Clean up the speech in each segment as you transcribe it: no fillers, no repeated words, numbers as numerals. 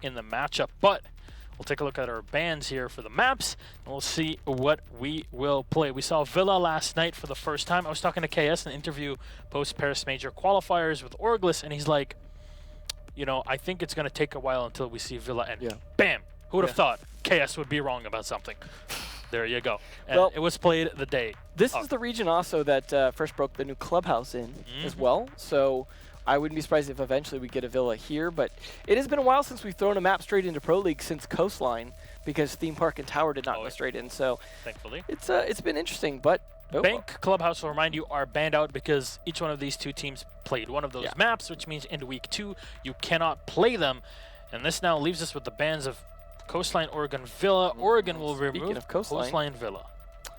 in the matchup. But we'll take a look at our bans here for the maps, and we'll see what we will play. We saw Villa last night for the first time. I was talking to KS in an interview post-Paris Major qualifiers with Orglis, and he's like, you know, I think it's going to take a while until we see Villa, and bam! Who would have thought KS would be wrong about something? There you go. And well, it was played the day. This is the region also that first broke the new clubhouse in as well, so I wouldn't be surprised if eventually we get a Villa here, but it has been a while since we've thrown a map straight into Pro League since Coastline, because Theme Park and Tower did not go straight in, so thankfully it's been interesting, but Bank Clubhouse, will remind you, are banned out because each one of these two teams played one of those maps, which means in week 2 you cannot play them, and this now leaves us with the bans of Coastline, Oregon, Villa. Oregon will remove Coastline, Villa.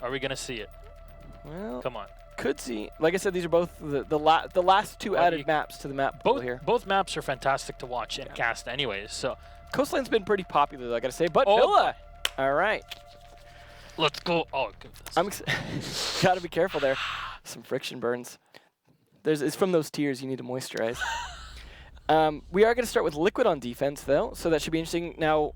Are we going to see it? Well, come on. Could see. Like I said, these are both the last two added maps to the map pool here. Both maps are fantastic to watch and cast anyways. So Coastline's been pretty popular, I got to say. But Villa! All right. Let's go. Oh, I'm got to be careful there. Some friction burns. It's from those tears you need to moisturize. We are going to start with Liquid on defense, though, so that should be interesting. Now,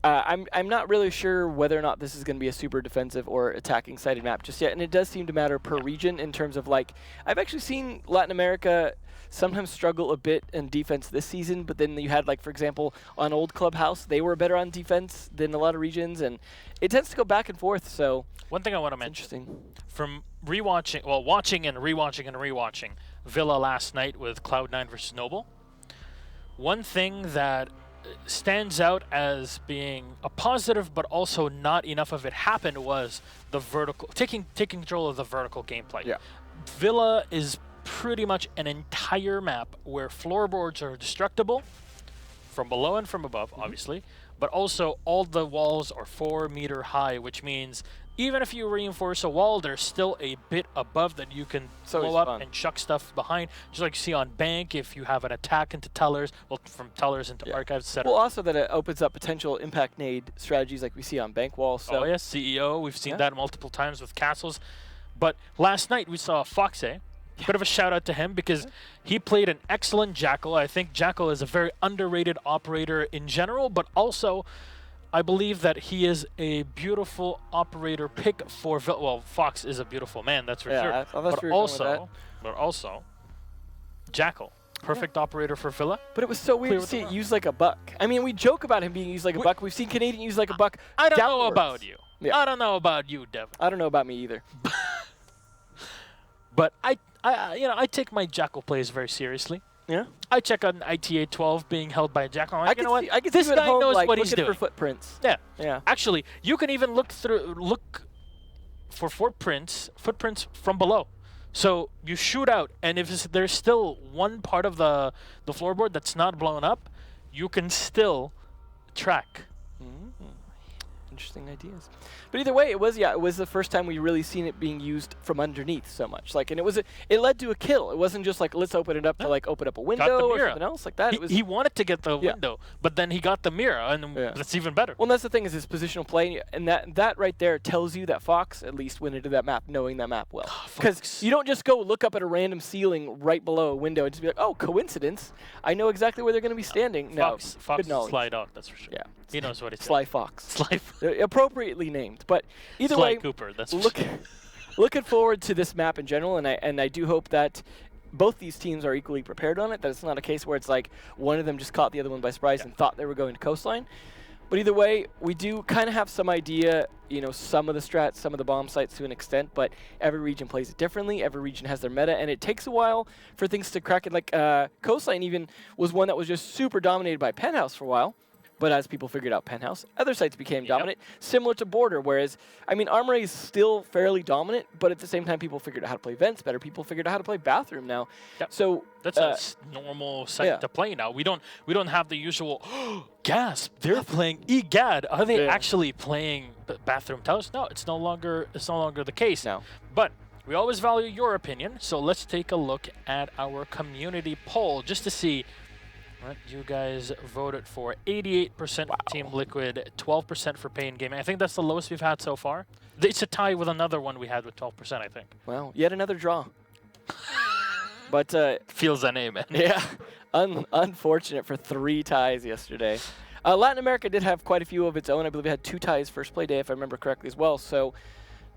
I'm not really sure whether or not this is going to be a super defensive or attacking sided map just yet, and it does seem to matter per region in terms of, like, I've actually seen Latin America sometimes struggle a bit in defense this season, but then you had, like, for example, on Old Clubhouse, they were better on defense than a lot of regions, and it tends to go back and forth, so one thing I want to mention, from rewatching, well, watching and rewatching Villa last night with Cloud9 versus Noble, one thing that stands out as being a positive, but also not enough of it happened, was the vertical, taking control of the vertical gameplay. Yeah. Villa is pretty much an entire map where floorboards are destructible from below and from above, obviously, but also all the walls are 4 meter high, which means even if you reinforce a wall, there's still a bit above that you can blow up and chuck stuff behind. Just like you see on Bank, if you have an attack into Tellers, well, from Tellers into Archives, etc. Well, also that it opens up potential impact nade strategies like we see on Bank Wall. So. Oh, yes, CEO. We've seen that multiple times with Castles. But last night we saw Foxe. Bit of a shout out to him because he played an excellent Jackal. I think Jackal is a very underrated operator in general, but also I believe that he is a beautiful operator pick for Villa. Well, Fox is a beautiful man, that's for sure. But also, Jackal, perfect operator for Villa. But it was so weird to see it used like a buck. I mean, we joke about him being used like a buck. We've seen Canadian used like a buck. I don't know about you. Yeah. I don't know about you, Devin. I don't know about me either. But I take my Jackal plays very seriously. Yeah. I check on ITA 12 being held by a Jackal. I can see this guy knows what he's doing. For footprints. Yeah. Yeah. Actually, you can even look for footprints from below. So you shoot out, and if there's still one part of the floorboard that's not blown up, you can still track. Interesting ideas. But either way, it was the first time we really seen it being used from underneath so much. Like, and it led to a kill. It wasn't just like, let's open it up to like open up a window or something else like that. He wanted to get the window, but then he got the mirror, and that's even better. Well, that's the thing, is his positional play, and that right there tells you that Fox at least went into that map knowing that map well. Because you don't just go look up at a random ceiling right below a window and just be like, oh, coincidence. I know exactly where they're going to be standing. Fox Sly Dog, that's for sure. Yeah. He knows what he's Sly Fox. Appropriately named. But either Sly way, Cooper, that's looking forward to this map in general, and I do hope that both these teams are equally prepared on it, that it's not a case where it's like one of them just caught the other one by surprise and thought they were going to Coastline. But either way, we do kind of have some idea, some of the strats, some of the bomb sites to an extent, but every region plays it differently. Every region has their meta, and it takes a while for things to crack it. Like Coastline even was one that was just super dominated by Penthouse for a while. But as people figured out Penthouse, other sites became dominant, similar to Border, whereas, I mean, Armory is still fairly dominant, but at the same time, people figured out how to play Vents better. People figured out how to play Bathroom now. Yep. So that's a normal site to play now. We don't have the usual, gasp, they're playing EGAD. Are they actually playing Bathroom Towers? No, it's no longer the case. No. But we always value your opinion, so let's take a look at our community poll just to see what you guys voted for. 88% for Team Liquid, 12% for Pain Gaming. I think that's the lowest we've had so far. It's a tie with another one we had with 12%, I think. Well, yet another draw. But feels that name, man. Yeah, unfortunate for 3 ties yesterday. Latin America did have quite a few of its own. I believe it had 2 ties first play day, if I remember correctly as well. So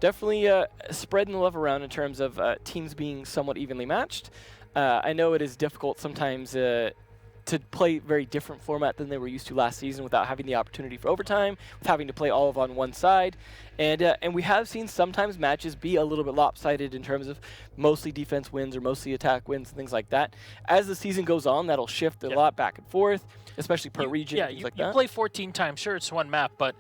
definitely spreading the love around in terms of teams being somewhat evenly matched. I know it is difficult sometimes to play very different format than they were used to last season without having the opportunity for overtime, with having to play all of on one side. And we have seen sometimes matches be a little bit lopsided in terms of mostly defense wins or mostly attack wins and things like that. As the season goes on, that'll shift a lot back and forth, especially per region, yeah, things you, like you that. play 14 times. Sure, it's one map, but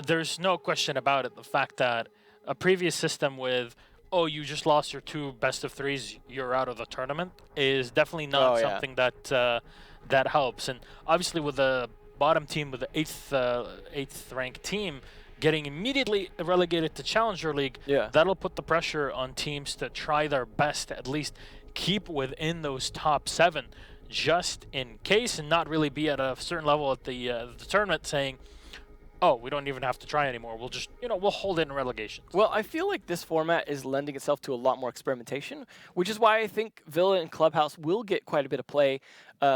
there's no question about it. The fact that a previous system with, oh, you just lost your 2 best-of-3s, you're out of the tournament, is definitely not something that that helps. And obviously with the bottom team, with the 8th ranked team, getting immediately relegated to Challenger League, that'll put the pressure on teams to try their best to at least keep within those top 7 just in case, and not really be at a certain level at the tournament saying, oh, we don't even have to try anymore. We'll just, we'll hold it in relegation. Well, I feel like this format is lending itself to a lot more experimentation, which is why I think Villa and Clubhouse will get quite a bit of play,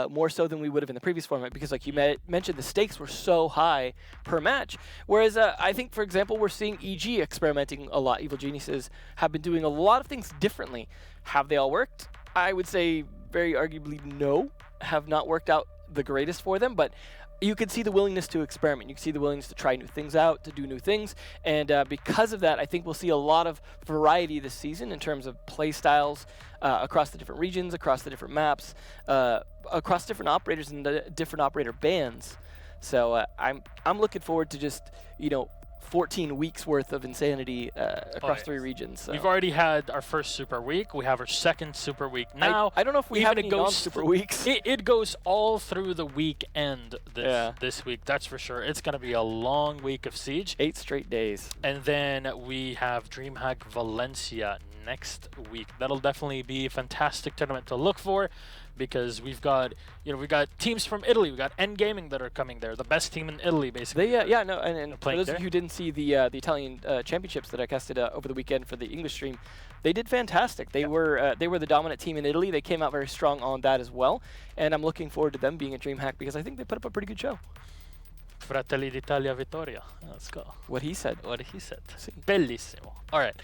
more so than we would have in the previous format, because like you mentioned, the stakes were so high per match. Whereas I think, for example, we're seeing EG experimenting a lot. Evil Geniuses have been doing a lot of things differently. Have they all worked? I would say very arguably no, have not worked out the greatest for them, but you can see the willingness to experiment. You can see the willingness to try new things out, to do new things. And because of that, I think we'll see a lot of variety this season in terms of play styles across the different regions, across the different maps, across different operators and the different operator bands. So I'm looking forward to just, 14 weeks worth of insanity across 3 regions. So. We've already had our first super week. We have our second super week now. I don't know if we have any non-super weeks. It goes all through the weekend this week. That's for sure. It's going to be a long week of Siege. 8 straight days. And then we have DreamHack Valencia next week. That'll definitely be a fantastic tournament to look for, because we've got teams from Italy. We've got N Gaming that are coming there, the best team in Italy, basically. And for those of you who didn't see the Italian championships that I casted over the weekend for the English stream, they did fantastic. They were the dominant team in Italy. They came out very strong on that as well, and I'm looking forward to them being at DreamHack because I think they put up a pretty good show. Fratelli d'Italia Vittoria. Let's go. What he said. Si. Bellissimo. All right.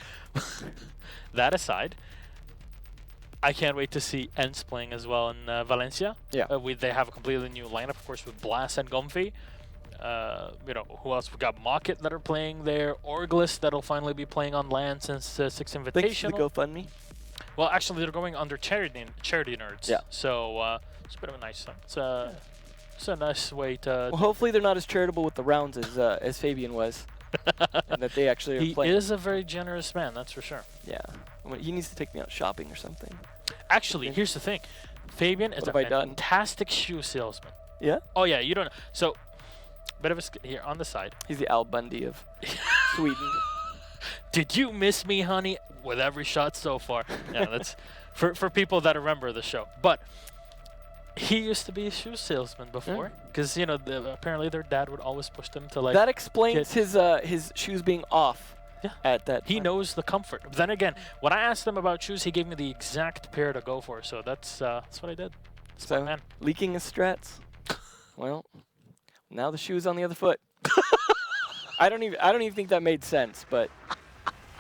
That aside, I can't wait to see Ents playing as well in Valencia. Yeah. They have a completely new lineup, of course, with Blast and Gomfi. Who else? We got Mocket that are playing there. Orglis that'll finally be playing on LAN since 6 Invitational. Thanks for the GoFundMe. Well, actually, they're going under Charity Nerds. Yeah. So it's a bit of a nice thing. It's a nice way to. Well, hopefully they're not as charitable with the rounds as Fabian was, and that they actually are playing. He is a very generous man, that's for sure. Yeah. He needs to take me out shopping or something. Actually, here's the thing. Fabian is a fantastic shoe salesman. Yeah? Oh, yeah, you don't know. So, bit of a here on the side. He's the Al Bundy of Sweden. Did you miss me, honey? With every shot so far. Yeah, that's for people that remember the show. But he used to be a shoe salesman before, because apparently their dad would always push them to like. That explains his shoes being off. Yeah. At that he time. knows the comfort. But then again, when I asked him about shoes, he gave me the exact pair to go for. So that's what I did. So man. Leaking his strats. Well, now the shoe's on the other foot. I don't even think that made sense. But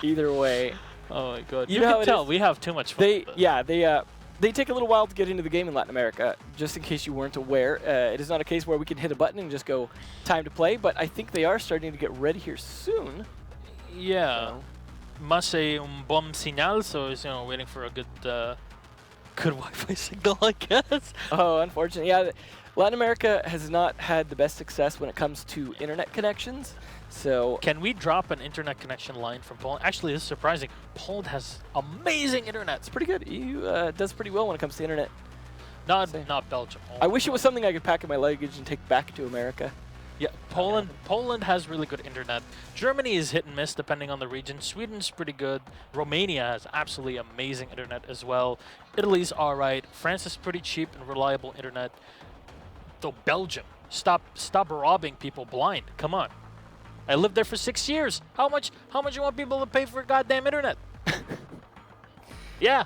either way. Oh my god! You can tell we have too much fun. They take a little while to get into the game in Latin America. Just in case you weren't aware, it is not a case where we can hit a button and just go time to play. But I think they are starting to get ready here soon. Yeah, must say un bom señal, so waiting for a good Wi-Fi signal, I guess. Oh, unfortunately, yeah. Latin America has not had the best success when it comes to internet connections. So can we drop an internet connection line from Poland? Actually, this is surprising. Poland has amazing internet. It's pretty good. EU does pretty well when it comes to internet. Not Belgium. I wish it was something I could pack in my luggage and take back to America. Yeah, Poland has really good internet. Germany is hit and miss depending on the region. Sweden's pretty good. Romania has absolutely amazing internet as well. Italy's all right. France is pretty cheap and reliable internet. Though Belgium, stop robbing people blind. Come on. I lived there for 6 years. How much you want people to pay for goddamn internet? Yeah.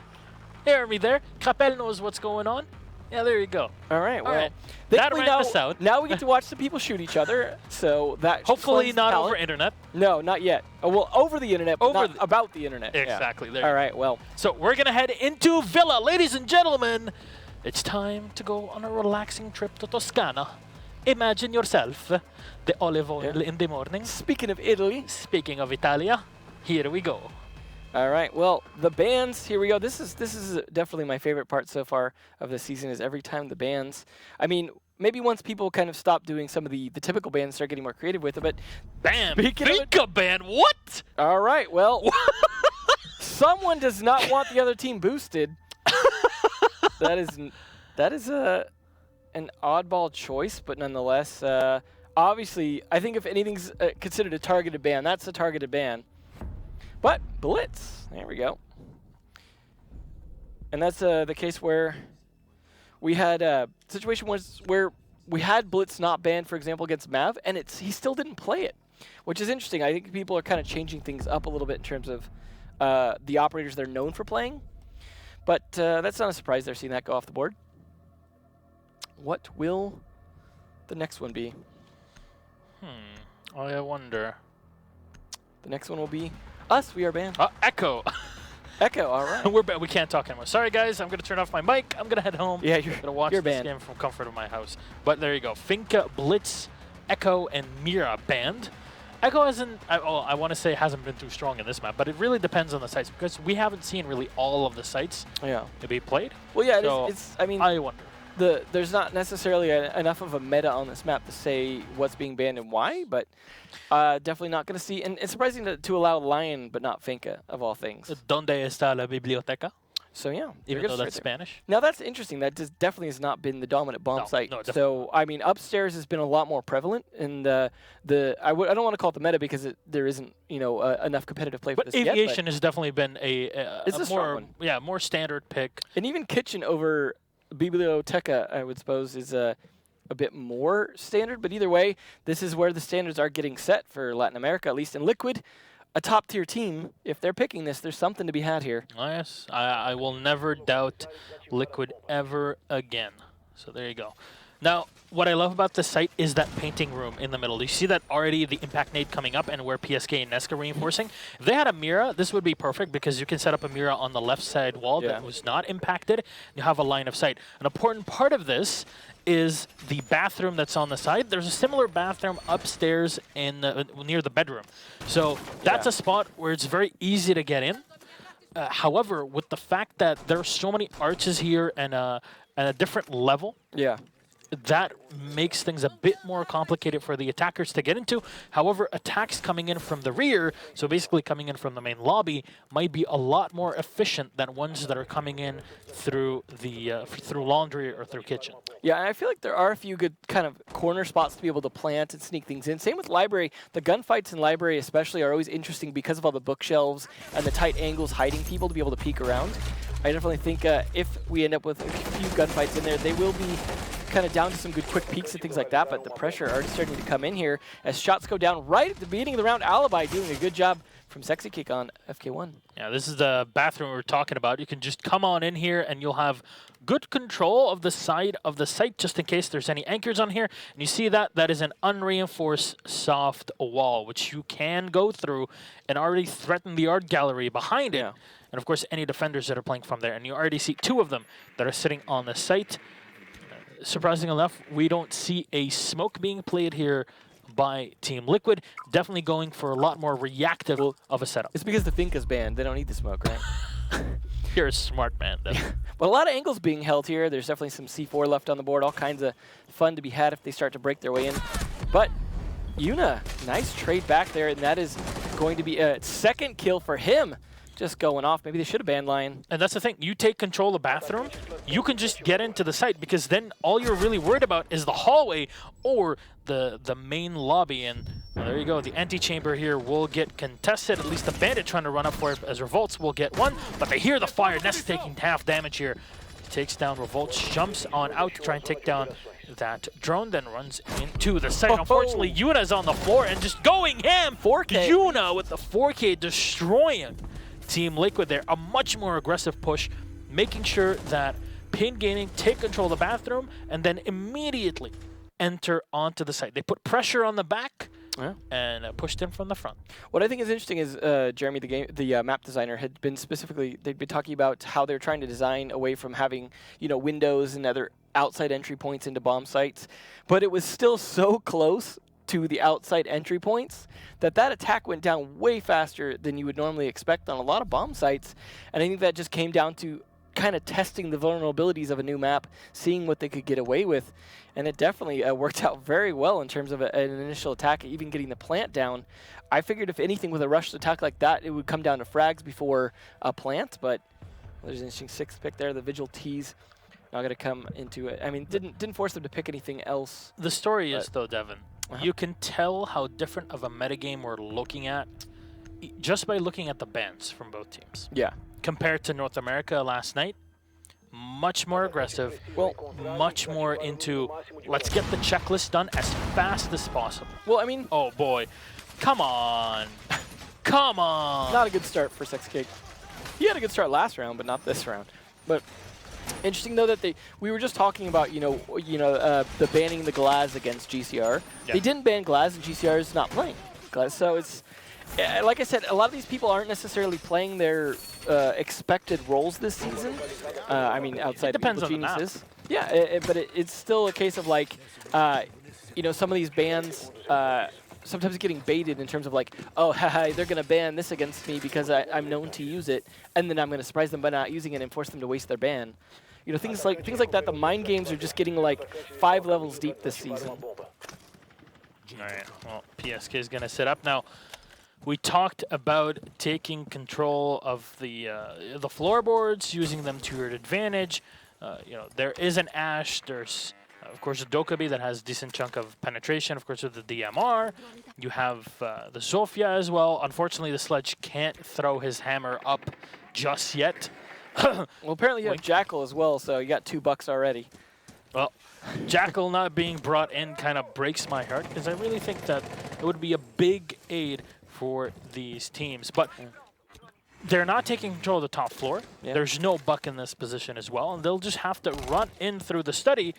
Hear me there. Capel knows what's going on. Yeah, there you go. All right. Well, right. That thankfully ran us out. now we get to watch some people shoot each other. So that Hopefully cleanses not the over palate. internet. No, not yet. Well, over the internet, but not about the internet. Exactly. Yeah. There All you right. Well, So we're going to head into Villa. Ladies and gentlemen, it's time to go on a relaxing trip to Toscana. Imagine yourself the olive oil in the morning. speaking of Italy. Speaking of Italia, here we go. All right. Well, the bands. Here we go. This is definitely my favorite part so far of the season. Is every time the bands. I mean, maybe once people kind of stop doing some of the typical bands, start getting more creative with it. But Bam! Speaking of Finca band. What? all right. Well, someone does not want the other team boosted. that is an oddball choice, but nonetheless, obviously, I think if anything's considered a targeted ban, that's a targeted ban. But Blitz, there we go. And that's the case where we had a situation where we had Blitz not banned, for example, against Mav, and he still didn't play it, which is interesting. I think people are kind of changing things up a little bit in terms of the operators they're known for playing. But that's not a surprise they're seeing that go off the board. What will the next one be? I wonder. The next one will be us. We are banned. Echo. Echo, all right. We're we can't talk anymore. Sorry, guys. I'm going to turn off my mic. I'm going to head home. Yeah, I'm going to watch you're this banned. game from comfort of my house. But there you go. Finca, Blitz, Echo, and Mira banned. Echo hasn't, I want to say hasn't been too strong in this map, but it really depends on the sites because we haven't seen really all of the sites to be played. Well, yeah, So I mean, I wonder. there's not necessarily enough of a meta on this map to say what's being banned and why, but definitely not going to see. And it's surprising to allow Lion, but not Finca, of all things. ¿Dónde está la biblioteca? So yeah, Even though that's there. Spanish. Now that's interesting. That definitely has not been the dominant bomb site. No, so I mean, upstairs has been a lot more prevalent, and I don't want to call it the meta because there isn't enough competitive play for But this yet. Aviation has definitely been a strong one. more standard pick. And even Kitchen over Biblioteca, I would suppose, is a bit more standard. But either way, this is where the standards are getting set for Latin America, at least in Liquid. A top-tier team, if they're picking this, there's something to be had here. Oh, yes, I will never doubt Liquid ever again. So there you go. Now, what I love about this site is that painting room in the middle. You see that already the impact nade coming up and where PSK and Nesca reinforcing. If they had a Mira, this would be perfect because you can set up a Mira on the left side wall that was not impacted. You have a line of sight. An important part of this is the bathroom that's on the side. There's a similar bathroom upstairs in near the bedroom. So that's a spot where it's very easy to get in. However, with the fact that there are so many arches here and a different level, that makes things a bit more complicated for the attackers to get into. However, attacks coming in from the rear, so basically coming in from the main lobby, might be a lot more efficient than ones that are coming in through the through laundry or through kitchen. Yeah, and I feel like there are a few good kind of corner spots to be able to plant and sneak things in. Same with library. The gunfights in library especially are always interesting because of all the bookshelves and the tight angles hiding people to be able to peek around. I definitely think if we end up with a few gunfights in there, they will be kind of down to some good quick peeks and things like that, but the pressure already starting to come in here as shots go down right at the beginning of the round. Alibi doing a good job from Sexy Kick on FK1. Yeah, this is the bathroom we were talking about. You can just come on in here and you'll have good control of the side of the site just in case there's any anchors on here. And you see that is an unreinforced soft wall, which you can go through and already threaten the art gallery behind it. And of course, any defenders that are playing from there. And you already see two of them that are sitting on the site. Surprisingly enough, we don't see a smoke being played here by Team Liquid. Definitely going for a lot more reactive of a setup. It's because the Finca's banned. They don't need the smoke, right? You're a smart man, then. But a lot of angles being held here. There's definitely some C4 left on the board. All kinds of fun to be had if they start to break their way in. But Yuna, nice trade back there, and that is going to be a second kill for him. Just going off. Maybe they should have banned Lion. And that's the thing. You take control of the bathroom, you can just get into the site because then all you're really worried about is the hallway or the main lobby. And well, there you go. The antechamber here will get contested. At least the bandit trying to run up for it as Revolts will get one. But they hear the fire. Ness taking half damage here. Takes down Revolts, jumps on out to try and take down that drone, then runs into the site. Unfortunately, Yuna's on the floor and just going ham. 4K. Yuna with the 4K destroying Team Liquid there. A much more aggressive push, making sure that Pain Gaming take control of the bathroom and then immediately enter onto the site. They put pressure on the back and pushed in from the front. What I think is interesting is Jeremy, the map designer, had been they'd been talking about how they're trying to design away from having, windows and other outside entry points into bomb sites, but it was still so close to the outside entry points that attack went down way faster than you would normally expect on a lot of bomb sites, and I think that just came down to kind of testing the vulnerabilities of a new map, seeing what they could get away with, and it definitely worked out very well in terms of an initial attack, even getting the plant down. I figured if anything with a rushed attack like that, it would come down to frags before a plant, but there's an interesting 6th pick there. The Vigil T's not going to come into it. I mean, didn't force them to pick anything else. The story is, though, Devin, you can tell how different of a metagame we're looking at just by looking at the bans from both teams. Yeah. Compared to North America last night, much more aggressive, much more into let's get the checklist done as fast as possible. Well, I mean... Oh, boy. Come on. Come on. Not a good start for 6K. He had a good start last round, but not this round. But interesting, though, that we were just talking about, the banning the Glaz against GCR. Yeah. They didn't ban Glaz, and GCR is not playing Glaz. So it's... like I said, a lot of these people aren't necessarily playing their expected roles this season. I mean, outside of Depends Evil on Geniuses. the map. Yeah, but it's still a case of like, some of these bans sometimes getting baited in terms of like, oh, haha, they're going to ban this against me because I'm known to use it, and then I'm going to surprise them by not using it and force them to waste their ban. Things like that. The mind games are just getting like 5 levels deep this season. All right. Well, PSK is going to sit up now. We talked about taking control of the floorboards, using them to your advantage. There is an Ashe. There's, of course, a Dokkaebi that has a decent chunk of penetration. Of course, with the DMR. You have the Zofia as well. Unfortunately, the Sledge can't throw his hammer up just yet. Well, apparently you have Jackal as well, so you got $2 already. Well, Jackal not being brought in kind of breaks my heart because I really think that it would be a big aid for these teams, but they're not taking control of the top floor. Yeah. There's no Buck in this position as well, and they'll just have to run in through the study,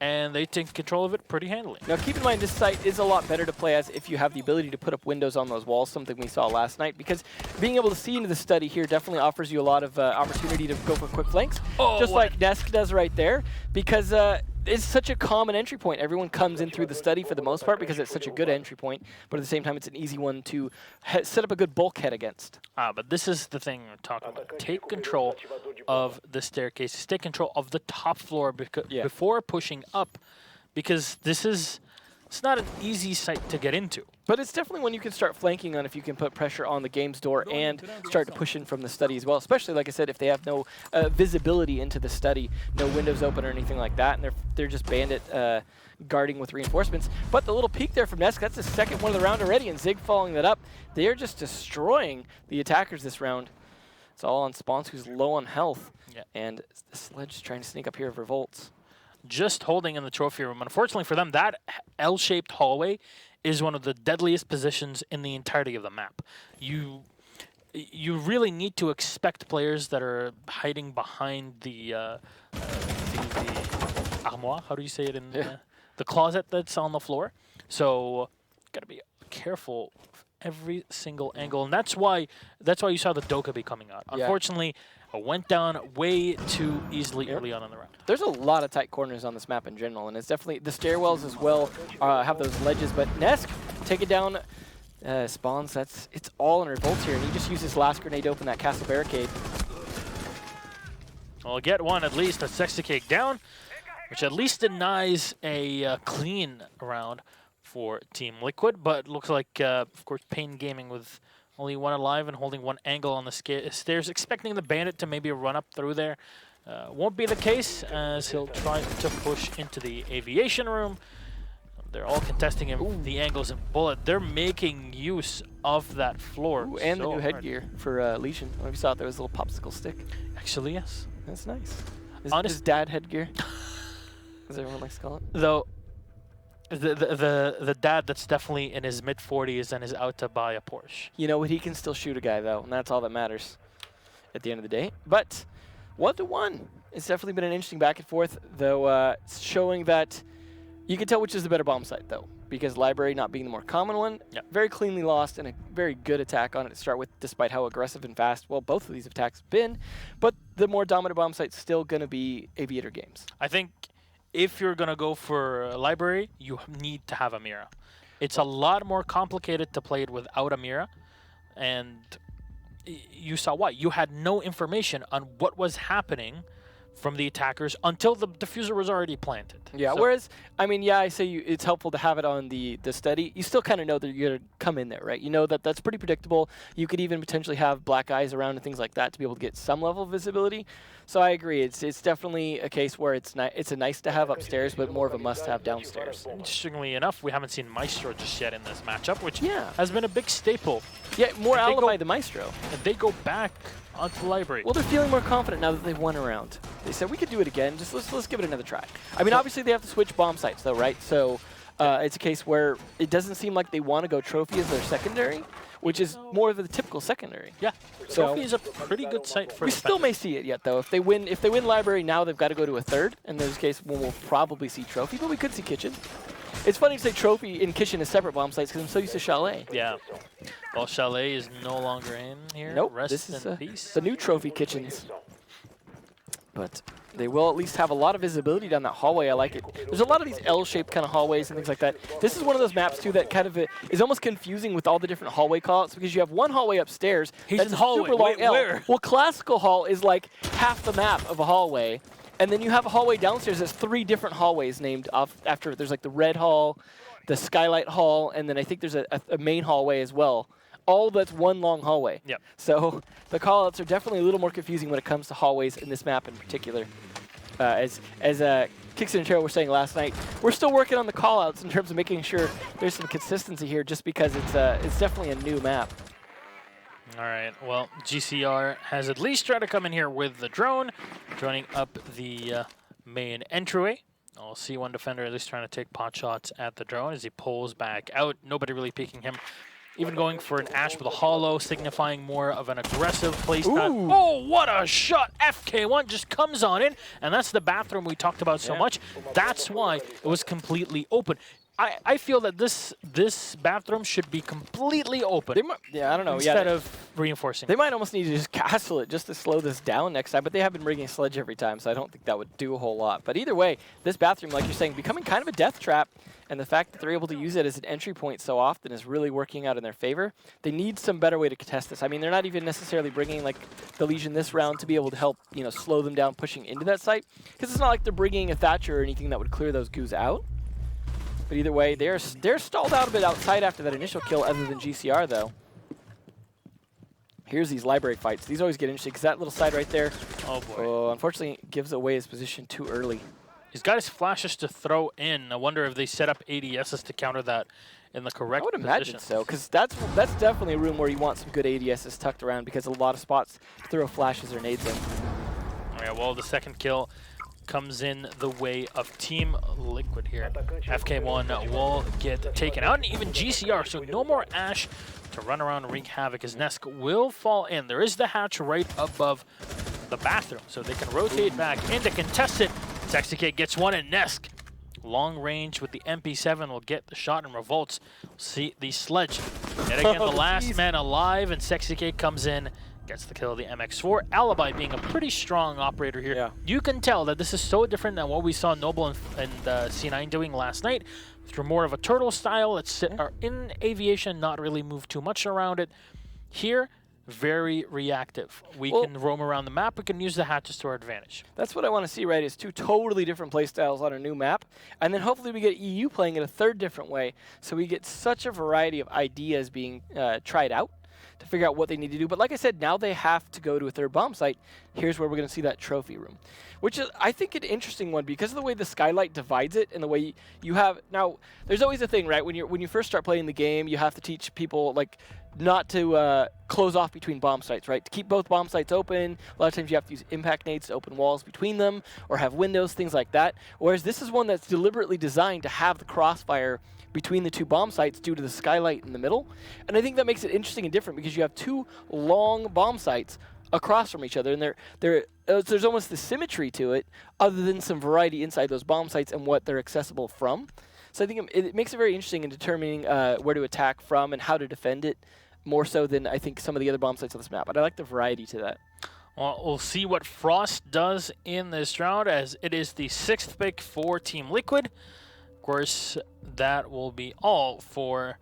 and they take control of it pretty handily. Now, keep in mind, this site is a lot better to play as if you have the ability to put up windows on those walls, something we saw last night, because being able to see into the study here definitely offers you a lot of opportunity to go for quick flanks, just like Nesk does right there, because it's such a common entry point. Everyone comes in through the study for the most part because it's such a good entry point, but at the same time, it's an easy one to set up a good bulkhead against. But this is the thing we're talking about. Take control of the staircases. Take control of the top floor before pushing up, because it's not an easy site to get into. But it's definitely one you can start flanking on if you can put pressure on the game's door and start to push in from the study as well, especially, like I said, if they have no visibility into the study, no windows open or anything like that, and they're just bandit guarding with reinforcements. But the little peek there from Nesk, that's the second one of the round already, and Zig following that up. They are just destroying the attackers this round. It's all on Spawns, who's low on health, and the Sledge is trying to sneak up here of Revolts. Just holding in the trophy room. Unfortunately for them, that L-shaped hallway is one of the deadliest positions in the entirety of the map. You really need to expect players that are hiding behind the armoire. How do you say it in the closet that's on the floor? So gotta be careful every single angle, and that's why you saw the Dokkaebi coming out. Unfortunately, it went down way too easily early on in the round. There's a lot of tight corners on this map in general, and it's definitely the stairwells as well have those ledges. But Nesk take it down, Spawns. It's all in Revolts here, and he just used his last grenade to open that castle barricade. Well, get one at least. That's Sexy Cake down, which at least denies a clean round for Team Liquid. But looks like, of course, Pain Gaming with only one alive and holding one angle on the stairs, expecting the Bandit to maybe run up through there. Won't be the case, as he'll try to push into the aviation room. They're all contesting him, the angles and bullet. They're making use of that floor. And the new headgear for Legion. I don't know if you saw it, there was a little popsicle stick. Actually, yes. That's nice. Is dad headgear, as everyone likes to call it. Though, the dad that's definitely in his mid-40s and is out to buy a Porsche. You know what? He can still shoot a guy, though, and that's all that matters at the end of the day. But 1-1. It's definitely been an interesting back and forth, though showing that you can tell which is the better bomb site, though, because Library not being the more common one, very cleanly lost and a very good attack on it to start with, despite how aggressive and fast, well, both of these attacks have been. But the more dominant bomb site's still going to be Aviator Games. I think if you're going to go for Library, you need to have a Mira. It's a lot more complicated to play it without a Mira, and you saw what? You had no information on what was happening from the attackers until the diffuser was already planted. Yeah, so whereas, I mean, I say it's helpful to have it on the steady. You still kind of know that you're going to come in there, right? You know that that's pretty predictable. You could even potentially have black eyes around and things like that to be able to get some level of visibility. So I agree. It's definitely a case where it's a nice to have upstairs, but more of a must-have downstairs. Interestingly enough, we haven't seen Maestro just yet in this matchup, which has been a big staple. Yeah, more alibi than Maestro. And they go back onto the Library. Well, they're feeling more confident now that they've won a round. They said, we could do it again. Just let's give it another try. I mean, obviously they have to switch bomb sites, though, right? So it's a case where it doesn't seem like they want to go Trophy as their secondary, which is more of the typical secondary. Yeah, so Trophy is a pretty good site for. We still may see it yet, though. If they win Library now, they've got to go to a third. In this case, we'll probably see Trophy, but we could see Kitchen. It's funny to say Trophy and Kitchen as separate bomb sites because I'm so used to Chalet. Yeah. Well, Chalet is no longer in here. Nope. Rest this is in peace. The new Trophy Kitchens. But they will at least have a lot of visibility down that hallway. I like it. There's a lot of these L-shaped kind of hallways and things like that. This is one of those maps, too, that kind of is almost confusing with all the different hallway callouts because you have one hallway upstairs. That's a hallway. Super long Wait, L. where? Well, Classical Hall is like half the map of a hallway. And then you have a hallway downstairs that's 3 different hallways named after. There's like the Red Hall, the Skylight Hall, and then I think there's a main hallway as well. All that's one long hallway. Yep. So the callouts are definitely a little more confusing when it comes to hallways in this map in particular. As Kixon and Terrell were saying last night, we're still working on the callouts in terms of making sure there's some consistency here, just because it's definitely a new map. All right, well, GCR has at least tried to come in here with the drone, joining up the main entryway. I'll see one defender at least trying to take pot shots at the drone as he pulls back out. Nobody really peeking him. Even going for an Ash with a hollow, signifying more of an aggressive playstyle. Oh, what a shot! FK1 just comes on in, and that's the bathroom we talked about so much. That's why it was completely open. I feel that this bathroom should be completely open. I don't know. Instead of reinforcing. They might almost need to just castle it just to slow this down next time, but they have been rigging Sledge every time, so I don't think that would do a whole lot. But either way, this bathroom, like you're saying, becoming kind of a death trap, and the fact that they're able to use it as an entry point so often is really working out in their favor. They need some better way to contest this. I mean, they're not even necessarily bringing like the Legion this round to be able to help, slow them down pushing into that site, because it's not like they're bringing a Thatcher or anything that would clear those goos out. But either way, they're stalled out a bit outside after that initial kill, other than GCR, though. Here's these Library fights. These always get interesting, because that little side right there, unfortunately, gives away his position too early. He's got his flashes to throw in. I wonder if they set up ADSs to counter that in the correct position. I would imagine so, because that's definitely a room where you want some good ADSs tucked around, because a lot of spots to throw flashes or nades in. All right, well, the second kill comes in the way of Team Liquid here. FK1 will get taken out, and even GCR, so no more Ash to run around and wreak havoc as Nesk will fall in. There is the hatch right above the bathroom, so they can rotate back in to contest it. SexyK gets one, and Nesk, long range with the MP7, will get the shot and revolts. See the Sledge. And again, the last man alive, and SexyK comes in, gets the kill of the MX4. Alibi being a pretty strong operator here. Yeah. You can tell that this is so different than what we saw Noble and C9 doing last night. Through more of a turtle style, let's are in aviation, not really move too much around it. Here, very reactive. We can roam around the map. We can use the hatches to our advantage. That's what I want to see, right, is 2 totally different playstyles on a new map. And then hopefully we get EU playing it a third different way, so we get such a variety of ideas being tried out to figure out what they need to do. But like I said, now they have to go to a third bomb site. Here's where we're going to see that trophy room, which is, I think, an interesting one because of the way the skylight divides it and the way you have. Now, there's always a thing, right? When you first start playing the game, you have to teach people like not to close off between bomb sites, right? To keep both bomb sites open, a lot of times you have to use impact nades to open walls between them or have windows, things like that. Whereas this is one that's deliberately designed to have the crossfire between the 2 bomb sites due to the skylight in the middle. And I think that makes it interesting and different because you have 2 long bomb sites across from each other, and there's almost the symmetry to it, other than some variety inside those bomb sites and what they're accessible from. So I think it makes it very interesting in determining where to attack from and how to defend it, more so than I think some of the other bomb sites on this map. But I like the variety to that. Well, we'll see what Frost does in this round, as it is the 6th pick for Team Liquid. Of course, that will be all for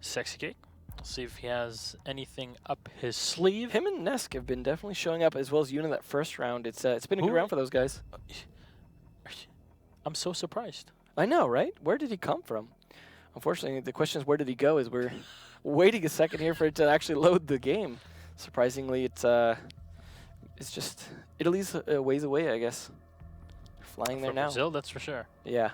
Sexy Cake. We'll see if he has anything up his sleeve. Him and Nesk have been definitely showing up, as well as Yuna that first round. It's been a good round for those guys. I'm so surprised. I know, right? Where did he come from? Unfortunately, the question is, where did he go? As we're waiting a second here for it to actually load the game. Surprisingly, it's just Italy's a ways away, I guess. Flying there now. Brazil, that's for sure. Yeah.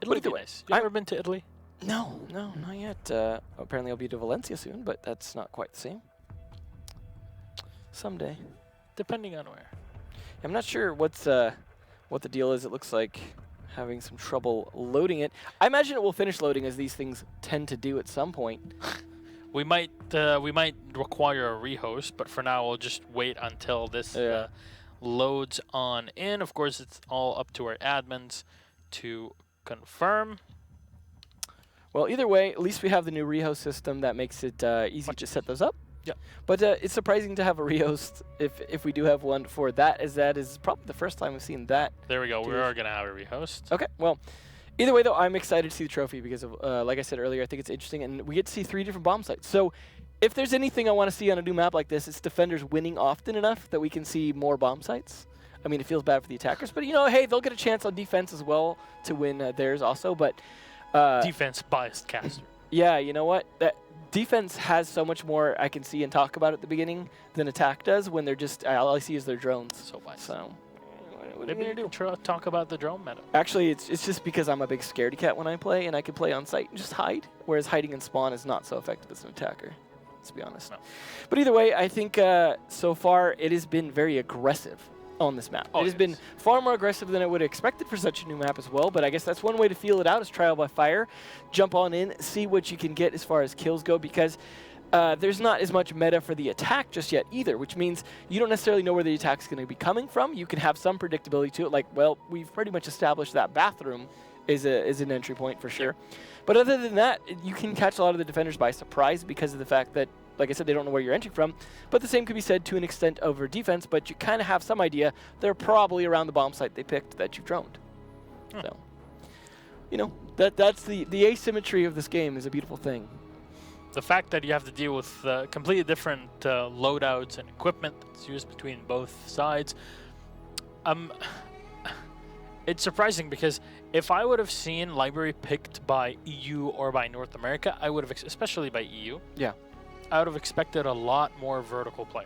Italy would be nice. You ever been to Italy? No, not yet. Apparently I'll be to Valencia soon, but that's not quite the same. Someday. Depending on where. I'm not sure what the deal is. It looks like having some trouble loading it. I imagine it will finish loading, as these things tend to do at some point. We might require a rehost, but for now we'll just wait until this loads on in. Of course, it's all up to our admins to confirm. Well, either way, at least we have the new rehost system that makes it easy to set those up. Yeah. But it's surprising to have a rehost if we do have one for that, as that is probably the first time we've seen that. There we go. We are going to have a rehost. Okay, well, either way, though, I'm excited to see the trophy because, of, like I said earlier, I think it's interesting, and we get to see 3 different bomb sites. So if there's anything I want to see on a new map like this, it's defenders winning often enough that we can see more bomb sites. I mean, it feels bad for the attackers, but, hey, they'll get a chance on defense as well to win theirs also. But defense biased caster. Yeah, you know what? That defense has so much more I can see and talk about at the beginning than attack does when they're just, all I see is their drones. So biased. So, what maybe you can talk about the drone meta. Actually, it's just because I'm a big scaredy cat when I play, and I can play on site and just hide, whereas hiding in spawn is not so effective as an attacker, let's be honest. No. But either way, I think so far it has been very aggressive on this map. It has been far more aggressive than I would have expected for such a new map as well, but I guess that's one way to feel it out, is trial by fire. Jump on in, see what you can get as far as kills go, because there's not as much meta for the attack just yet either, which means you don't necessarily know where the attack's going to be coming from. You can have some predictability to it, like, well, we've pretty much established that bathroom is an entry point for sure. But other than that, you can catch a lot of the defenders by surprise because of the fact that, like I said, they don't know where you're entering from. But the same could be said to an extent over defense, but you kind of have some idea they're probably around the bomb site they picked that you've droned. So, that's the asymmetry of this game is a beautiful thing. The fact that you have to deal with completely different loadouts and equipment that's used between both sides, it's surprising, because if I would have seen library picked by EU or by North America, I would have, especially by EU, I would have expected a lot more vertical play,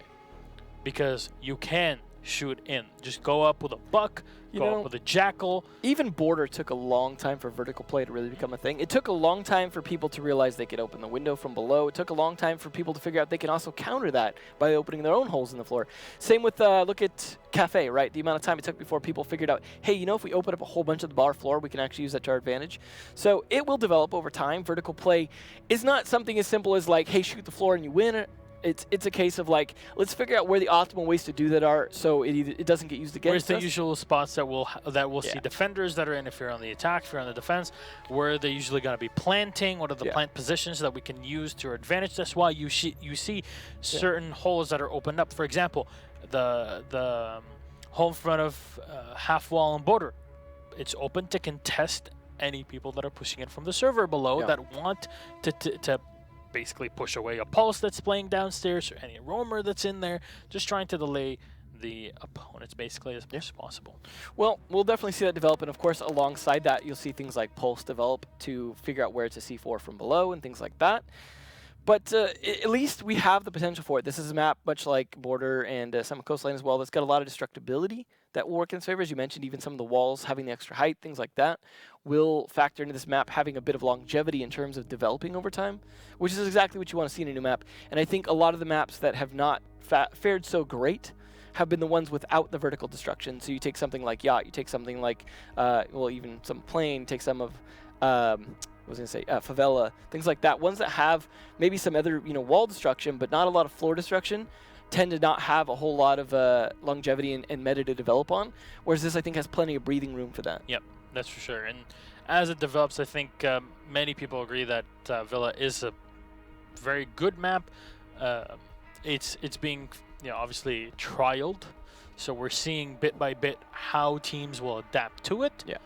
because you can shoot in. Just go up with a buck, go up with a jackal. Even border took a long time for vertical play to really become a thing. It took a long time for people to realize they could open the window from below. It took a long time for people to figure out they can also counter that by opening their own holes in the floor. Same with, look at Cafe, right? The amount of time it took before people figured out, hey, if we open up a whole bunch of the bar floor, we can actually use that to our advantage. So it will develop over time. Vertical play is not something as simple as like, hey, shoot the floor and you win. It's a case of like, let's figure out where the optimal ways to do that are, so it doesn't get used against us. Where's the usual spots that we'll see defenders that are in, if you're on the attack, if you're on the defense, where they're usually going to be planting, what are the plant positions that we can use to our advantage. That's why you see certain holes that are opened up. For example, the hole in front of half wall and border, it's open to contest any people that are pushing in from the server below that want to basically push away a pulse that's playing downstairs, or any roamer that's in there, just trying to delay the opponents basically as much as possible. Well, we'll definitely see that develop, and of course alongside that you'll see things like pulse develop to figure out where to C4 from below and things like that. But at least we have the potential for it. This is a map much like Border and Summit Coastline as well that's got a lot of destructibility that will work in its favor. As you mentioned, even some of the walls having the extra height, things like that, will factor into this map having a bit of longevity in terms of developing over time, which is exactly what you want to see in a new map. And I think a lot of the maps that have not fared so great have been the ones without the vertical destruction. So you take something like Yacht, you take something like, even some Plane, take some of... Favela, things like that. Ones that have maybe some other, wall destruction, but not a lot of floor destruction. tend to not have a whole lot of longevity and meta to develop on, whereas this I think has plenty of breathing room for that. Yep, that's for sure. And as it develops, I think many people agree that Villa is a very good map. It's being obviously trialed, so we're seeing bit by bit how teams will adapt to it. Yeah.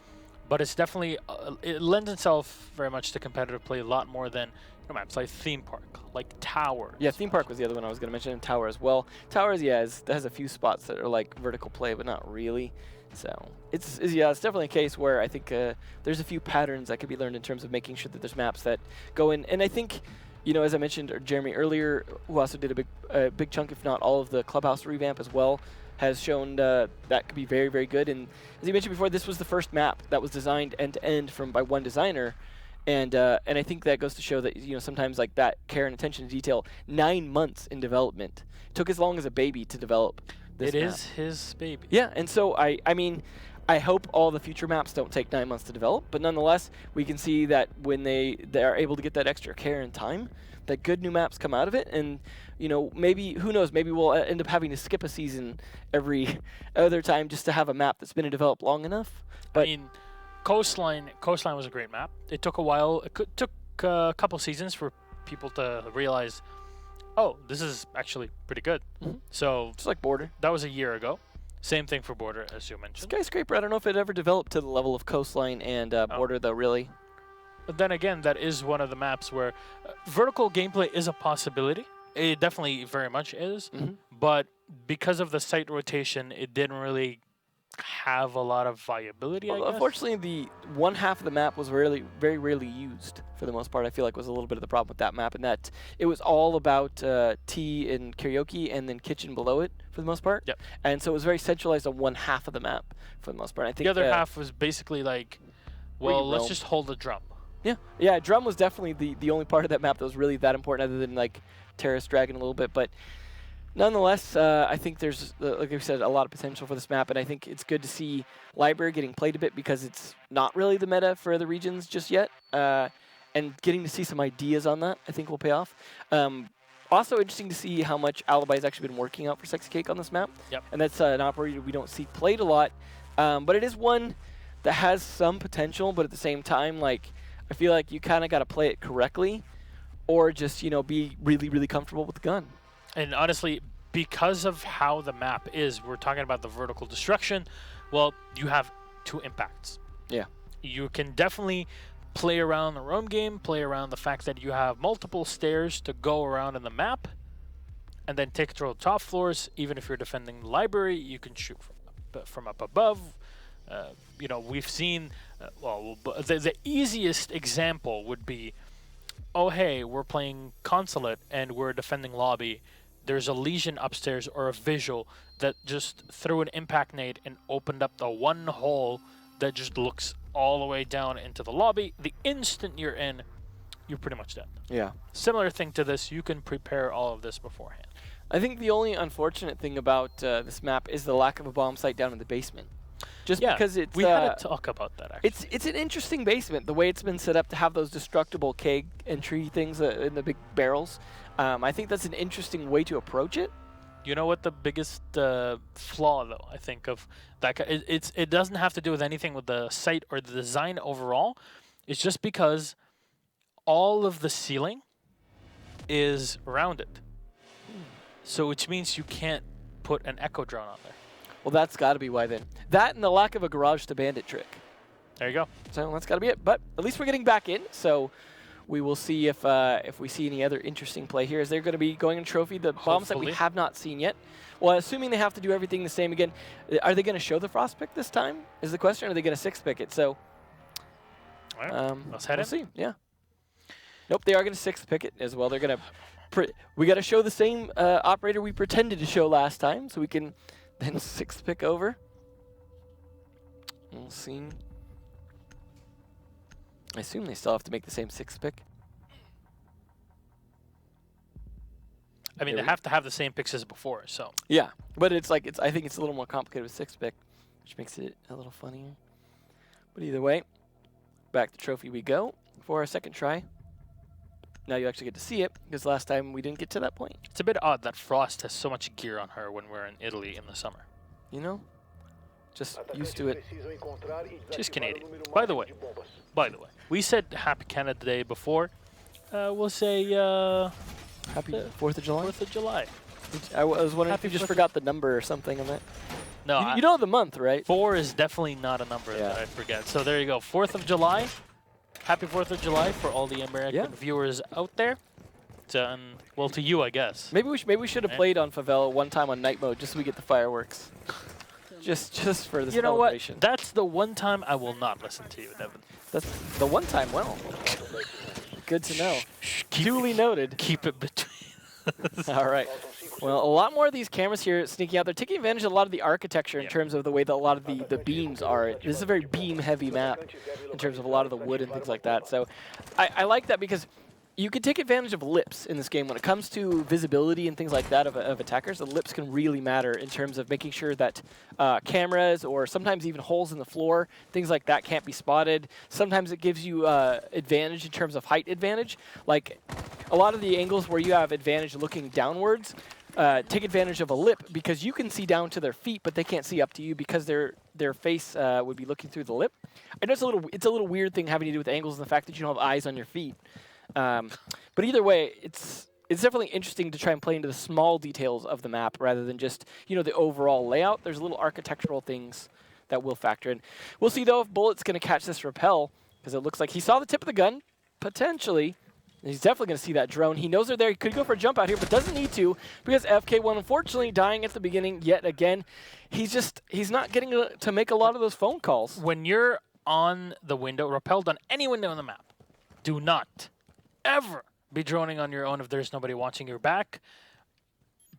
But it's definitely it lends itself very much to competitive play a lot more than maps like Theme Park, like Tower. Yeah, Theme Park was the other one I was going to mention, and Tower as well. Towers, yeah, has a few spots that are like vertical play, but not really. So it's definitely a case where I think there's a few patterns that could be learned in terms of making sure that there's maps that go in. And I think, as I mentioned, Jeremy earlier, who also did a big chunk, if not all of the Clubhouse revamp as well, has shown that could be very, very good. And as you mentioned before, this was the first map that was designed end-to-end by one designer. And I think that goes to show that sometimes like that care and attention to detail, 9 months in development, took as long as a baby to develop this map. It is his baby. Yeah, and so I mean, I hope all the future maps don't take 9 months to develop, but nonetheless, we can see that when they are able to get that extra care and time, that good new maps come out of it. And maybe, who knows, maybe we'll end up having to skip a season every other time just to have a map that's been developed long enough. But I mean, Coastline was a great map. It took a while. It took a couple seasons for people to realize, oh, this is actually pretty good. Mm-hmm. So just like Border. That was a year ago. Same thing for Border, as you mentioned. Skyscraper, I don't know if it ever developed to the level of Coastline and Border, though, really. But then again, that is one of the maps where vertical gameplay is a possibility. It definitely very much is. Mm-hmm. But because of the site rotation, it didn't really have a lot of viability, I guess. Unfortunately, the one half of the map was very rarely used for the most part. I feel like was a little bit of the problem with that map, and that it was all about tea and karaoke and then kitchen below it for the most part. Yep. And so it was very centralized on one half of the map for the most part. I think the other half was basically like, well, let's just hold the drum. Yeah, drum was definitely the only part of that map that was really that important, other than like Terrace Dragon a little bit, but nonetheless, I think there's, like I said, a lot of potential for this map, and I think it's good to see Library getting played a bit because it's not really the meta for the regions just yet, and getting to see some ideas on that I think will pay off. Also interesting to see how much Alibi has actually been working out for Sexy Cake on this map, Yep. and that's an operator we don't see played a lot, but it is one that has some potential, but at the same time, like, I feel like you kind of got to play it correctly, or just be really, really comfortable with the gun. And honestly, because of how the map is, we're talking about the vertical destruction. Well, you have 2 impacts. Yeah. You can definitely play around the roam game, play around the fact that you have multiple stairs to go around in the map, and then take control of the top floors. Even if you're defending the library, you can shoot from up above. We've seen, the easiest example would be, oh, hey, we're playing Consulate and we're defending lobby. There's a Legion upstairs or a Visual that just threw an impact nade and opened up the one hole that just looks all the way down into the lobby. The instant you're in, you're pretty much dead. Yeah. Similar thing to this, you can prepare all of this beforehand. I think the only unfortunate thing about this map is the lack of a bomb site down in the basement. Just because it's... we had to talk about that, actually. It's an interesting basement, the way it's been set up to have those destructible keg entry things in the big barrels. I think that's an interesting way to approach it. You know what the biggest flaw, though, I think, of that? It doesn't have to do with anything with the site or the design overall. It's just because all of the ceiling is rounded. So which means you can't put an echo drone on there. Well, that's got to be why then. That and the lack of a garage to bandit trick. There you go. So that's got to be it. But at least we're getting back in, so we will see if we see any other interesting play here. Is there going to be going in trophy the bombs that we have not seen yet? Well, assuming they have to do everything the same again, are they going to show the frost pick this time? Is the question? Or are they going to 6-pick it? So let's head we'll see. Yeah. Nope, they are going to 6-pick it as well. They're going to. We got to show the same operator we pretended to show last time, so we can then 6-pick over. We'll see. I assume they still have to make the same 6-pick. I mean, they have to have the same picks as before, so. Yeah, but it's like I think it's a little more complicated with 6-pick, which makes it a little funnier. But either way, back to trophy we go for our second try. now you actually get to see it, because last time we didn't get to that point. It's a bit odd that Frost has so much gear on her when we're in Italy in the summer. You know? Just used to it. She's Canadian. By the way, we said Happy Canada Day before. We'll say Happy 4th of July? 4th of July. I was wondering Happy if you just 4th forgot the number or something on that. No, You know the month, right? 4 is definitely not a number that I forget. So there you go. 4th of July. Happy 4th of July for all the American viewers out there. Well, to you, I guess. Maybe we should have played on Favela one time on night mode just so we get the fireworks. just for the celebration. What? That's the one time I will not listen to you, Devin. That's the one time. Well, good to know. Duly noted. Keep it between. All right. Well, a lot more of these cameras here sneaking out. They're taking advantage of a lot of the architecture in terms of the way that a lot of the beams are. This is a very beam-heavy map in terms of a lot of the wood and things like that. So I like that because you can take advantage of lips in this game. When it comes to visibility and things like that of attackers, the lips can really matter in terms of making sure that cameras or sometimes even holes in the floor, things like that can't be spotted. Sometimes it gives you advantage in terms of height advantage. Like a lot of the angles where you have advantage looking downwards, take advantage of a lip because you can see down to their feet, but they can't see up to you because their face would be looking through the lip. I know it's a little weird thing having to do with angles and the fact that you don't have eyes on your feet. But either way, it's definitely interesting to try and play into the small details of the map rather than just the overall layout. There's little architectural things that will factor in. We'll see though if Bullet's going to catch this rappel because it looks like he saw the tip of the gun potentially. He's definitely going to see that drone. He knows they're there. He could go for a jump out here, but doesn't need to because FK1 unfortunately dying at the beginning yet again. He's not getting to make a lot of those phone calls. When you're on the window, rappelled on any window on the map, do not ever be droning on your own if there's nobody watching your back.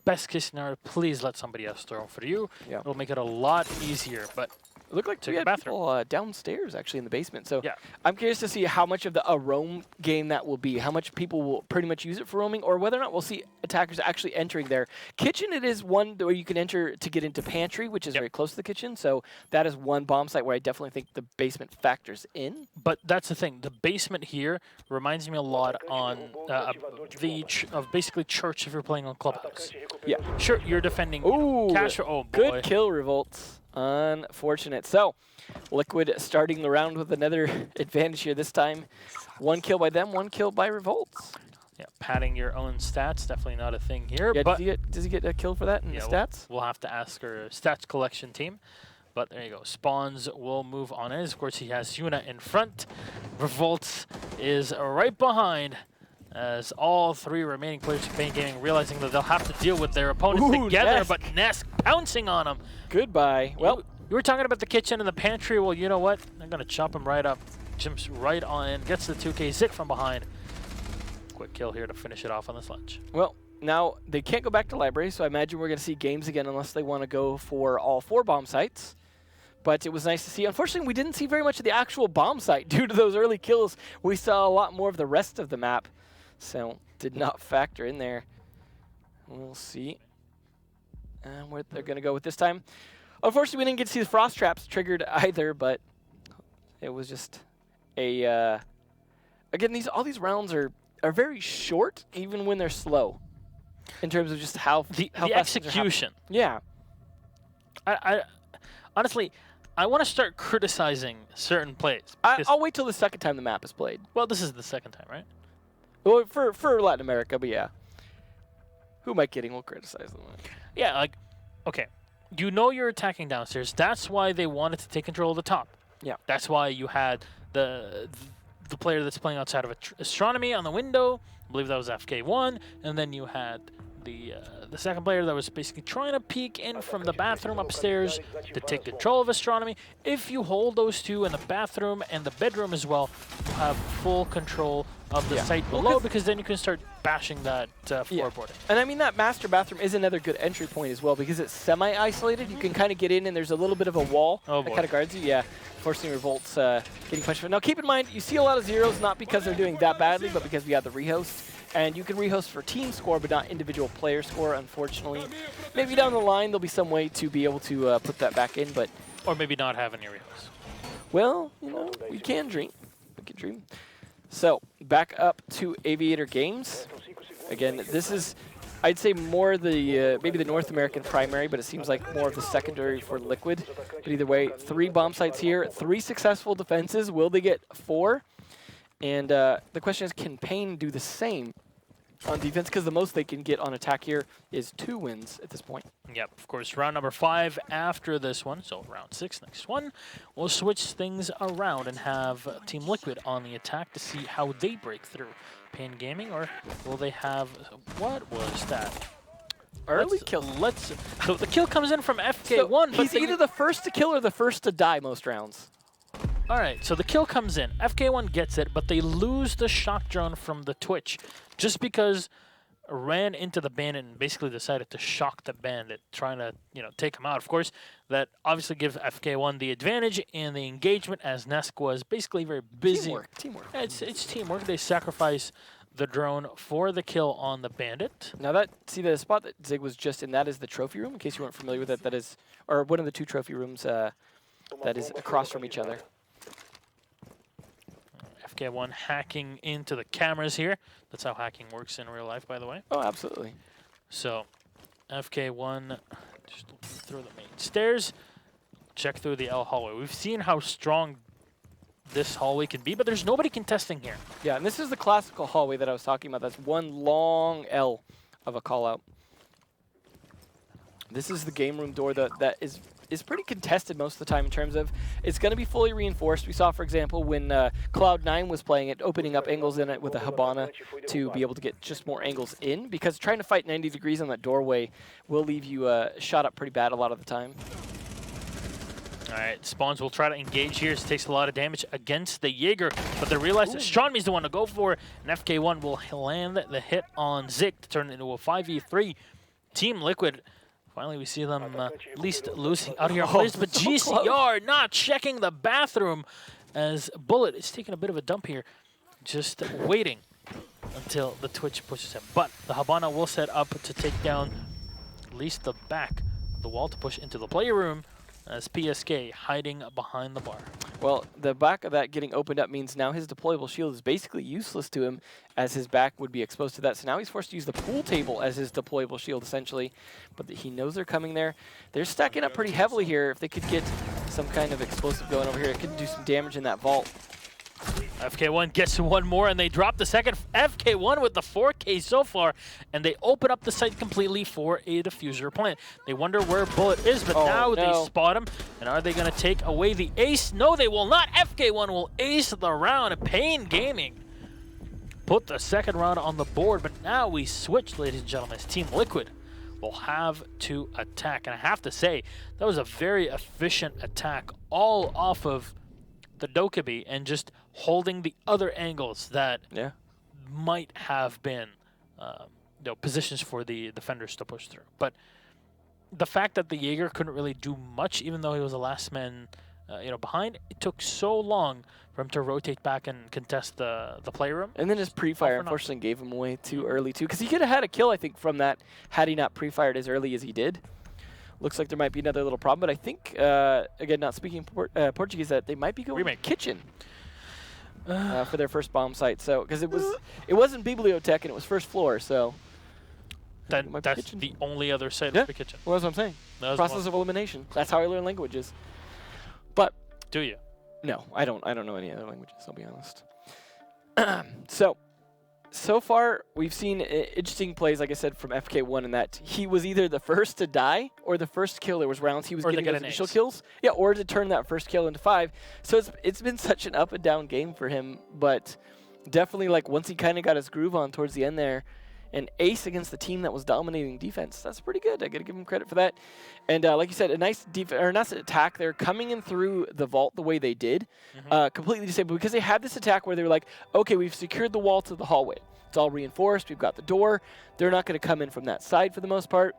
Best case scenario, please let somebody else throw for you. Yeah. It'll make it a lot easier, but it looked like we had people downstairs actually in the basement. So I'm curious to see how much of a roam game that will be, how much people will pretty much use it for roaming, or whether or not we'll see attackers actually entering there. Kitchen, it is one where you can enter to get into pantry, which is very close to the kitchen. So that is one bomb site where I definitely think the basement factors in. But that's the thing. The basement here reminds me a lot on of basically church if you're playing on Clubhouse. Yeah. Sure, you're defending cash. Oh, boy. Good kill, Revolts. Unfortunate. So, Liquid starting the round with another advantage here this time. 1 kill by them, 1 kill by Revolts. Yeah, padding your own stats, definitely not a thing here. Yeah, but does he get a kill for that in the stats? We'll have to ask our stats collection team. But there you go. Spawns will move on in. Of course, he has Yuna in front. Revolts is right behind. As all 3 remaining players of Pain Gaming realizing that they'll have to deal with their opponents together, Nesk. but Nesk pouncing on them. Goodbye. Well, you were talking about the kitchen and the pantry. Well, you know what? I'm going to chop him right up. Jumps right on in, gets the 2K Zit from behind. Quick kill here to finish it off on the sledge. Well, now they can't go back to library, so I imagine we're going to see games again unless they want to go for all 4 bomb sites. But it was nice to see. Unfortunately, we didn't see very much of the actual bomb site due to those early kills. We saw a lot more of the rest of the map. So, did not factor in there. We'll see where they're going to go with this time. Unfortunately, we didn't get to see the frost traps triggered either, but it was just a... again, all these rounds are very short, even when they're slow, in terms of just how the fast execution. Yeah. I honestly, I want to start criticizing certain plays. I'll wait till the second time the map is played. Well, this is the second time, right? Well, for Latin America, but yeah. Who am I kidding? We'll criticize them. Yeah, like, okay. You know you're attacking downstairs. That's why they wanted to take control of the top. Yeah. That's why you had the player that's playing outside of astronomy on the window. I believe that was FK1. And then you had the second player that was basically trying to peek in from the bathroom upstairs to take control of astronomy. If you hold those 2 in the bathroom and the bedroom as well, you have full control of the site below, because then you can start bashing that floorboarding. And I mean, that master bathroom is another good entry point as well, because it's semi-isolated. You can kind of get in, and there's a little bit of a wall that kind of guards you. Yeah, forcing Revolts getting punched. Now, keep in mind, you see a lot of zeros, not because they're doing that badly, but because we have the rehost. And you can rehost for team score, but not individual player score, unfortunately. Maybe down the line, there'll be some way to be able to put that back in, but... Or maybe not have any rehost. Well, you know, we can dream. We can dream. So back up to Aviator Games. Again, this is, I'd say, more the maybe the North American primary, but it seems like more of the secondary for Liquid. But either way, 3 bomb sites here, 3 successful defenses. Will they get 4? And the question is, can Pain do the same on defense? Because the most they can get on attack here is 2 wins at this point. Yep, of course, round number 5 after this one, so round 6 next one. We'll switch things around and have Team Liquid on the attack to see how they break through. Pain Gaming, or will they have, what was that? Early kill. So the kill comes in from FK1. So he's either the first to kill or the first to die most rounds. All right, so the kill comes in. FK1 gets it, but they lose the shock drone from the Twitch just because ran into the bandit and basically decided to shock the bandit, trying to, take him out. Of course, that obviously gives FK1 the advantage in the engagement, as Nesk was basically very busy. Teamwork. Yeah, it's teamwork. They sacrifice the drone for the kill on the bandit. Now the spot that Zig was just in, that is the trophy room, in case you weren't familiar with it. That is, or one of the 2 trophy rooms that is across from each other. FK1 hacking into the cameras here. That's how hacking works in real life, by the way. Oh, absolutely. So, FK1 just through the main stairs. Check through the L hallway. We've seen how strong this hallway can be, but there's nobody contesting here. Yeah, and this is the classical hallway that I was talking about. That's one long L of a call-out. This is the game room door that is pretty contested most of the time in terms of it's going to be fully reinforced. We saw, for example, when Cloud9 was playing it, opening up angles in it with a Habana to be able to get just more angles in, because trying to fight 90 degrees on that doorway will leave you shot up pretty bad a lot of the time. All right, Spawns will try to engage here. It takes a lot of damage against the Jaeger, but they realize that Stronmi's the one to go for, and FK1 will land the hit on Zig to turn it into a 5v3. Team Liquid, finally we see them at least losing out here on players, but so GCR not checking the bathroom as Bullet is taking a bit of a dump here, just waiting until the Twitch pushes him. But the Habana will set up to take down at least the back of the wall to push into the player room, as PSK hiding behind the bar. Well, the back of that getting opened up means now his deployable shield is basically useless to him, as his back would be exposed to that. So now he's forced to use the pool table as his deployable shield, essentially. But he knows they're coming there. They're stacking up pretty heavily here. If they could get some kind of explosive going over here, it could do some damage in that vault. FK1 gets one more, and they drop the second. FK1 with the 4K so far, and they open up the site completely for a diffuser plant. They wonder where Bullet is, but now they spot him. And are they going to take away the ace? No, they will not. FK1 will ace the round. Pain Gaming put the second round on the board, but now we switch, ladies and gentlemen. Team Liquid will have to attack. And I have to say, that was a very efficient attack, all off of the Dokkaebi and just holding the other angles that might have been positions for the defenders to push through. But the fact that the Jaeger couldn't really do much, even though he was the last man behind, it took so long for him to rotate back and contest the playroom. And then his pre-fire unfortunately gave him away too early too, because he could have had a kill, I think, from that had he not pre-fired as early as he did. Looks like there might be another little problem, but I think, again, not speaking Portuguese, that they might be going kitchen for their first bomb site. So, because it wasn't Bibliotech and it was first floor, so that's the only other site of the kitchen. Well, that's what I'm saying. Process of elimination. That's how I learn languages. But do you? No, I don't know any other languages, I'll be honest. So far, we've seen interesting plays, like I said, from FK1 in that he was either the first to die or the first kill. There was rounds he was getting those initial kills. Yeah, or to turn that first kill into 5. So it's been such an up and down game for him, but definitely like once he kind of got his groove on towards the end there, an ace against the team that was dominating defense. That's pretty good. I got to give him credit for that. And like you said, a nice nice attack there, coming in through the vault the way they did, completely disabled, because they had this attack where they were like, okay, we've secured the wall to the hallway. It's all reinforced. We've got the door. They're not going to come in from that side for the most part.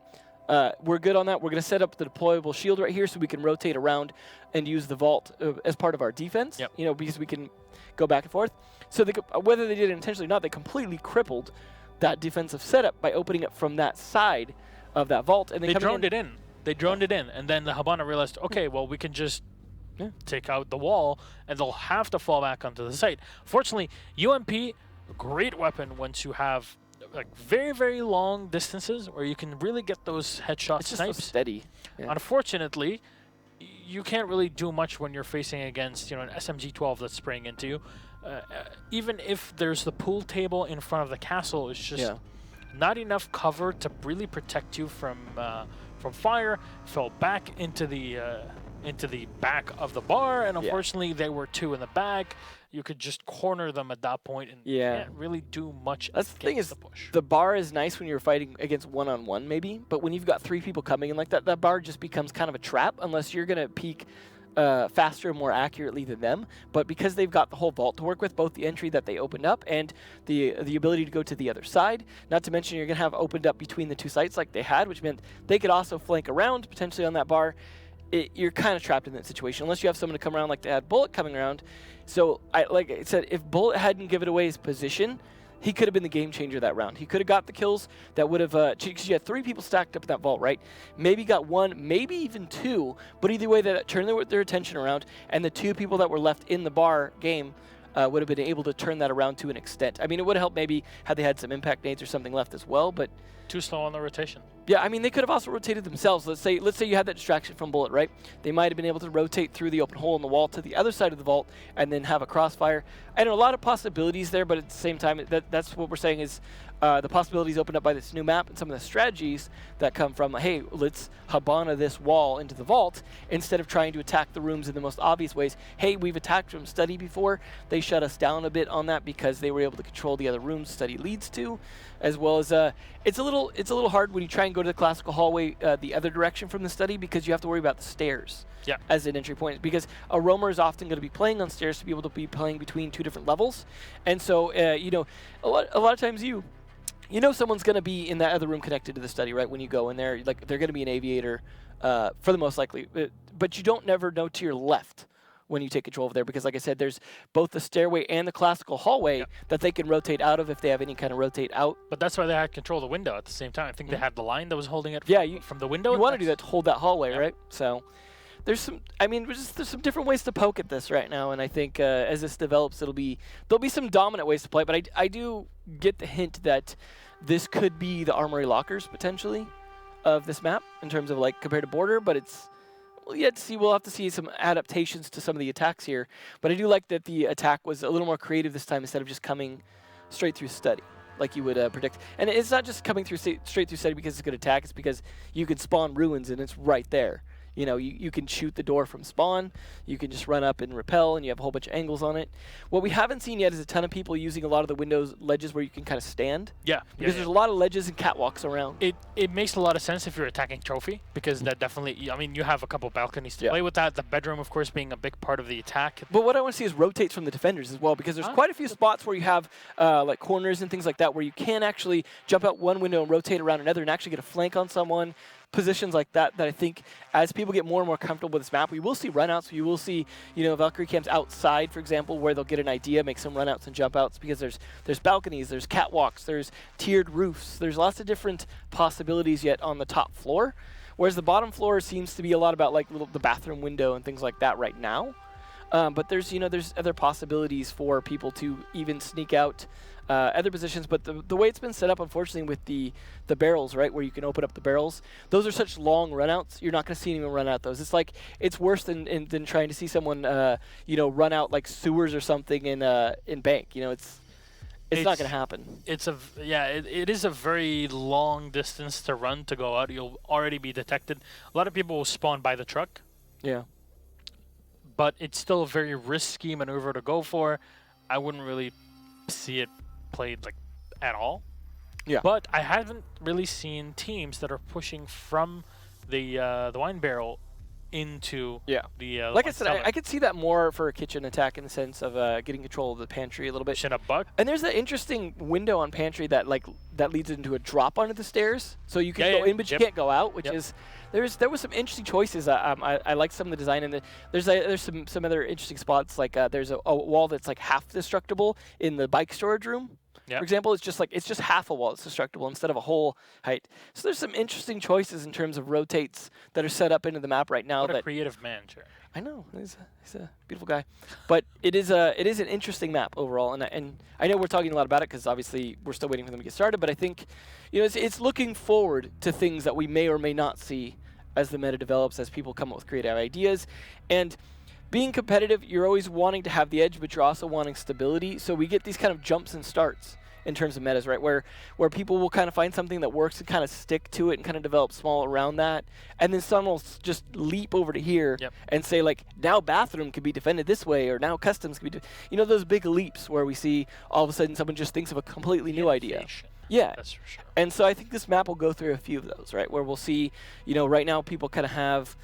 We're good on that. We're going to set up the deployable shield right here so we can rotate around and use the vault as part of our defense, because we can go back and forth. So whether they did it intentionally or not, they completely crippled that defensive setup by opening it from that side of that vault. And they droned it in. They droned it in, and then the Habana realized, okay, well, we can just take out the wall, and they'll have to fall back onto the site. Fortunately, UMP, great weapon once you have like very, very long distances where you can really get those headshot It's just snipes. so steady. Yeah. Unfortunately, you can't really do much when you're facing against an SMG-12 that's spraying into you. Even if there's the pool table in front of the castle, it's just not enough cover to really protect you from fire. Fell back into the back of the bar, and unfortunately they were two in the back. You could just corner them at that point, and you can't really do much. That's the thing, is the push. The bar is nice when you're fighting against one-on-one maybe, but when you've got 3 people coming in like that, that bar just becomes kind of a trap unless you're going to peek faster and more accurately than them. But because they've got the whole vault to work with, both the entry that they opened up and the ability to go to the other side, not to mention you're going to have opened up between the 2 sites like they had, which meant they could also flank around potentially on that bar. You're kind of trapped in that situation unless you have someone to come around like they had Bullet coming around. So, like I said, if Bullet hadn't given away his position, he could have been the game changer that round. He could have got the kills that would have, because you had 3 people stacked up in that vault, right? Maybe got 1, maybe even 2, but either way, that turned their attention around, and the 2 people that were left in the bar game would have been able to turn that around to an extent. I mean, it would have helped maybe had they had some impact nades or something left as well, but too slow on the rotation. Yeah, I mean, they could have also rotated themselves. Let's say you had that distraction from Bullet, right? They might have been able to rotate through the open hole in the wall to the other side of the vault and then have a crossfire. I know a lot of possibilities there, but at the same time, that's what we're saying is the possibilities opened up by this new map and some of the strategies that come from, hey, let's Habana this wall into the vault instead of trying to attack the rooms in the most obvious ways. Hey, we've attacked from Study before. They shut us down a bit on that because they were able to control the other rooms Study leads to, as well as it's a little hard when you try and go to the classical hallway the other direction from the Study because you have to worry about the stairs as an entry point, because a roamer is often going to be playing on stairs to be able to be playing between 2 different levels, and so a lot of times someone's going to be in that other room connected to the Study, right? When you go in there, like they're going to be an aviator for the most likely, but you don't never know to your left when you take control of there, because like I said, there's both the stairway and the classical hallway that they can rotate out of if they have any kind of rotate out. But that's why they had control of the window at the same time. I think they had the line that was holding it from the window. You want to do that to hold that hallway, right? So there's some different ways to poke at this right now, and I think as this develops, there'll be some dominant ways to play, but I do get the hint that this could be the armory lockers potentially of this map in terms of like compared to border, but we'll have to see some adaptations to some of the attacks here. But I do like that the attack was a little more creative this time instead of just coming straight through Study like you would predict. And it's not just coming through straight through Study because it's a good attack, it's because you can spawn ruins and it's right there. You can shoot the door from spawn, you can just run up and rappel, and you have a whole bunch of angles on it. What we haven't seen yet is a ton of people using a lot of the windows ledges where you can kind of stand. Yeah. Because there's a lot of ledges and catwalks around. It makes a lot of sense if you're attacking trophy, because that definitely, I mean, you have a couple balconies to play with that. The bedroom, of course, being a big part of the attack. But what I want to see is rotates from the defenders as well, because there's quite a few spots where you have like corners and things like that where you can actually jump out one window and rotate around another and actually get a flank on someone. Positions like that I think as people get more and more comfortable with this map, we will see runouts. You will see, Valkyrie camps outside, for example, where they'll get an idea, make some runouts and jump outs, because there's balconies, there's catwalks, there's tiered roofs, there's lots of different possibilities yet on the top floor, whereas the bottom floor seems to be a lot about like the bathroom window and things like that right now. But there's other possibilities for people to even sneak out other positions, but the way it's been set up, unfortunately, with the barrels, right, where you can open up the barrels, those are such long runouts. You're not going to see anyone run out those. It's worse than trying to see someone run out like sewers or something in Bank. It's not going to happen. It is a very long distance to run to go out. You'll already be detected. A lot of people will spawn by the truck. Yeah. But it's still a very risky maneuver to go for. I wouldn't really see it played like at all. Yeah. But I haven't really seen teams that are pushing from the wine barrel into the like I said, I could see that more for a kitchen attack in the sense of getting control of the pantry a little bit. Shin up buck. And there's that interesting window on pantry that leads into a drop onto the stairs, so you can go in but you can't go out, which is there was some interesting choices. I like some of the design, and there's some other interesting spots, like there's a wall that's like half destructible in the bike storage room. For example, it's just half a wall that's destructible instead of a whole height. So there's some interesting choices in terms of rotates that are set up into the map right now. What a creative man, sure. I know he's a beautiful guy, but it is an interesting map overall, and I know we're talking a lot about it because obviously we're still waiting for them to get started. But I think, it's looking forward to things that we may or may not see as the meta develops, as people come up with creative ideas, and being competitive, you're always wanting to have the edge, but you're also wanting stability. So we get these kind of jumps and starts in terms of metas, right? Where people will kind of find something that works and kind of stick to it and kind of develop small around that. And then someone will just leap over to here and say, like, now bathroom can be defended this way, or now customs can be, those big leaps where we see all of a sudden someone just thinks of a completely new idea. Yeah. That's for sure. And so I think this map will go through a few of those, right? Where we'll see, right now people kind of have,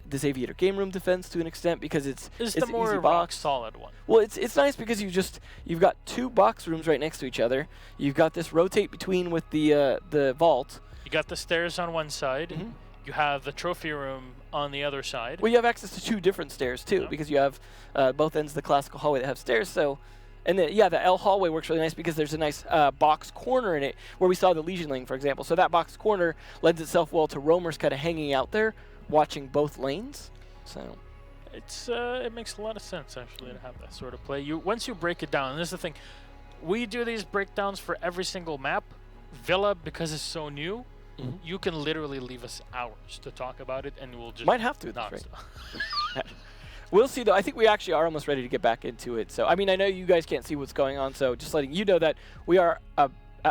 this aviator game room defense to an extent because it's the more easy rock box. solid one. Well, it's nice because you've got 2 box rooms right next to each other. You've got this rotate between with the vault. You got the stairs on one side. Mm-hmm. You have the trophy room on the other side. Well, you have access to 2 different stairs too because you have both ends of the classical hallway that have stairs. So, and then the L hallway works really nice because there's a nice box corner in it where we saw the Legion lane, for example. So that box corner lends itself well to roamers kind of hanging out there, watching both lanes. So it makes a lot of sense actually to have that sort of play. Once you break it down, and this is the thing, we do these breakdowns for every single map. Villa, because it's so new, you can literally leave us hours to talk about it, and we'll just might have to. That's right. We'll see though. I think we actually are almost ready to get back into it. So I mean, I know you guys can't see what's going on, so just letting you know that we are.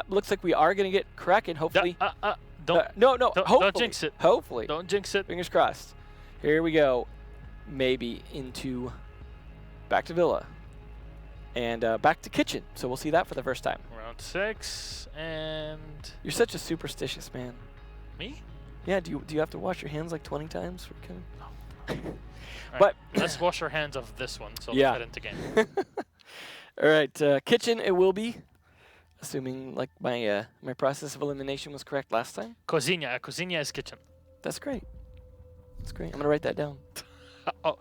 Looks like we are going to get Kraken. Hopefully. Don't jinx it. Hopefully. Don't jinx it. Fingers crossed. Here we go. Maybe into back to Villa. And back to Kitchen. So we'll see that for the first time. Round 6 and... You're such a superstitious man. Me? Yeah, do you have to wash your hands like 20 times for coming? No. But let's wash our hands of this one so let's get into game. All right, Kitchen it will be. Assuming like my my process of elimination was correct last time. Cozinha. Cozinha is kitchen. That's great. That's great. I'm gonna write that down. Oh,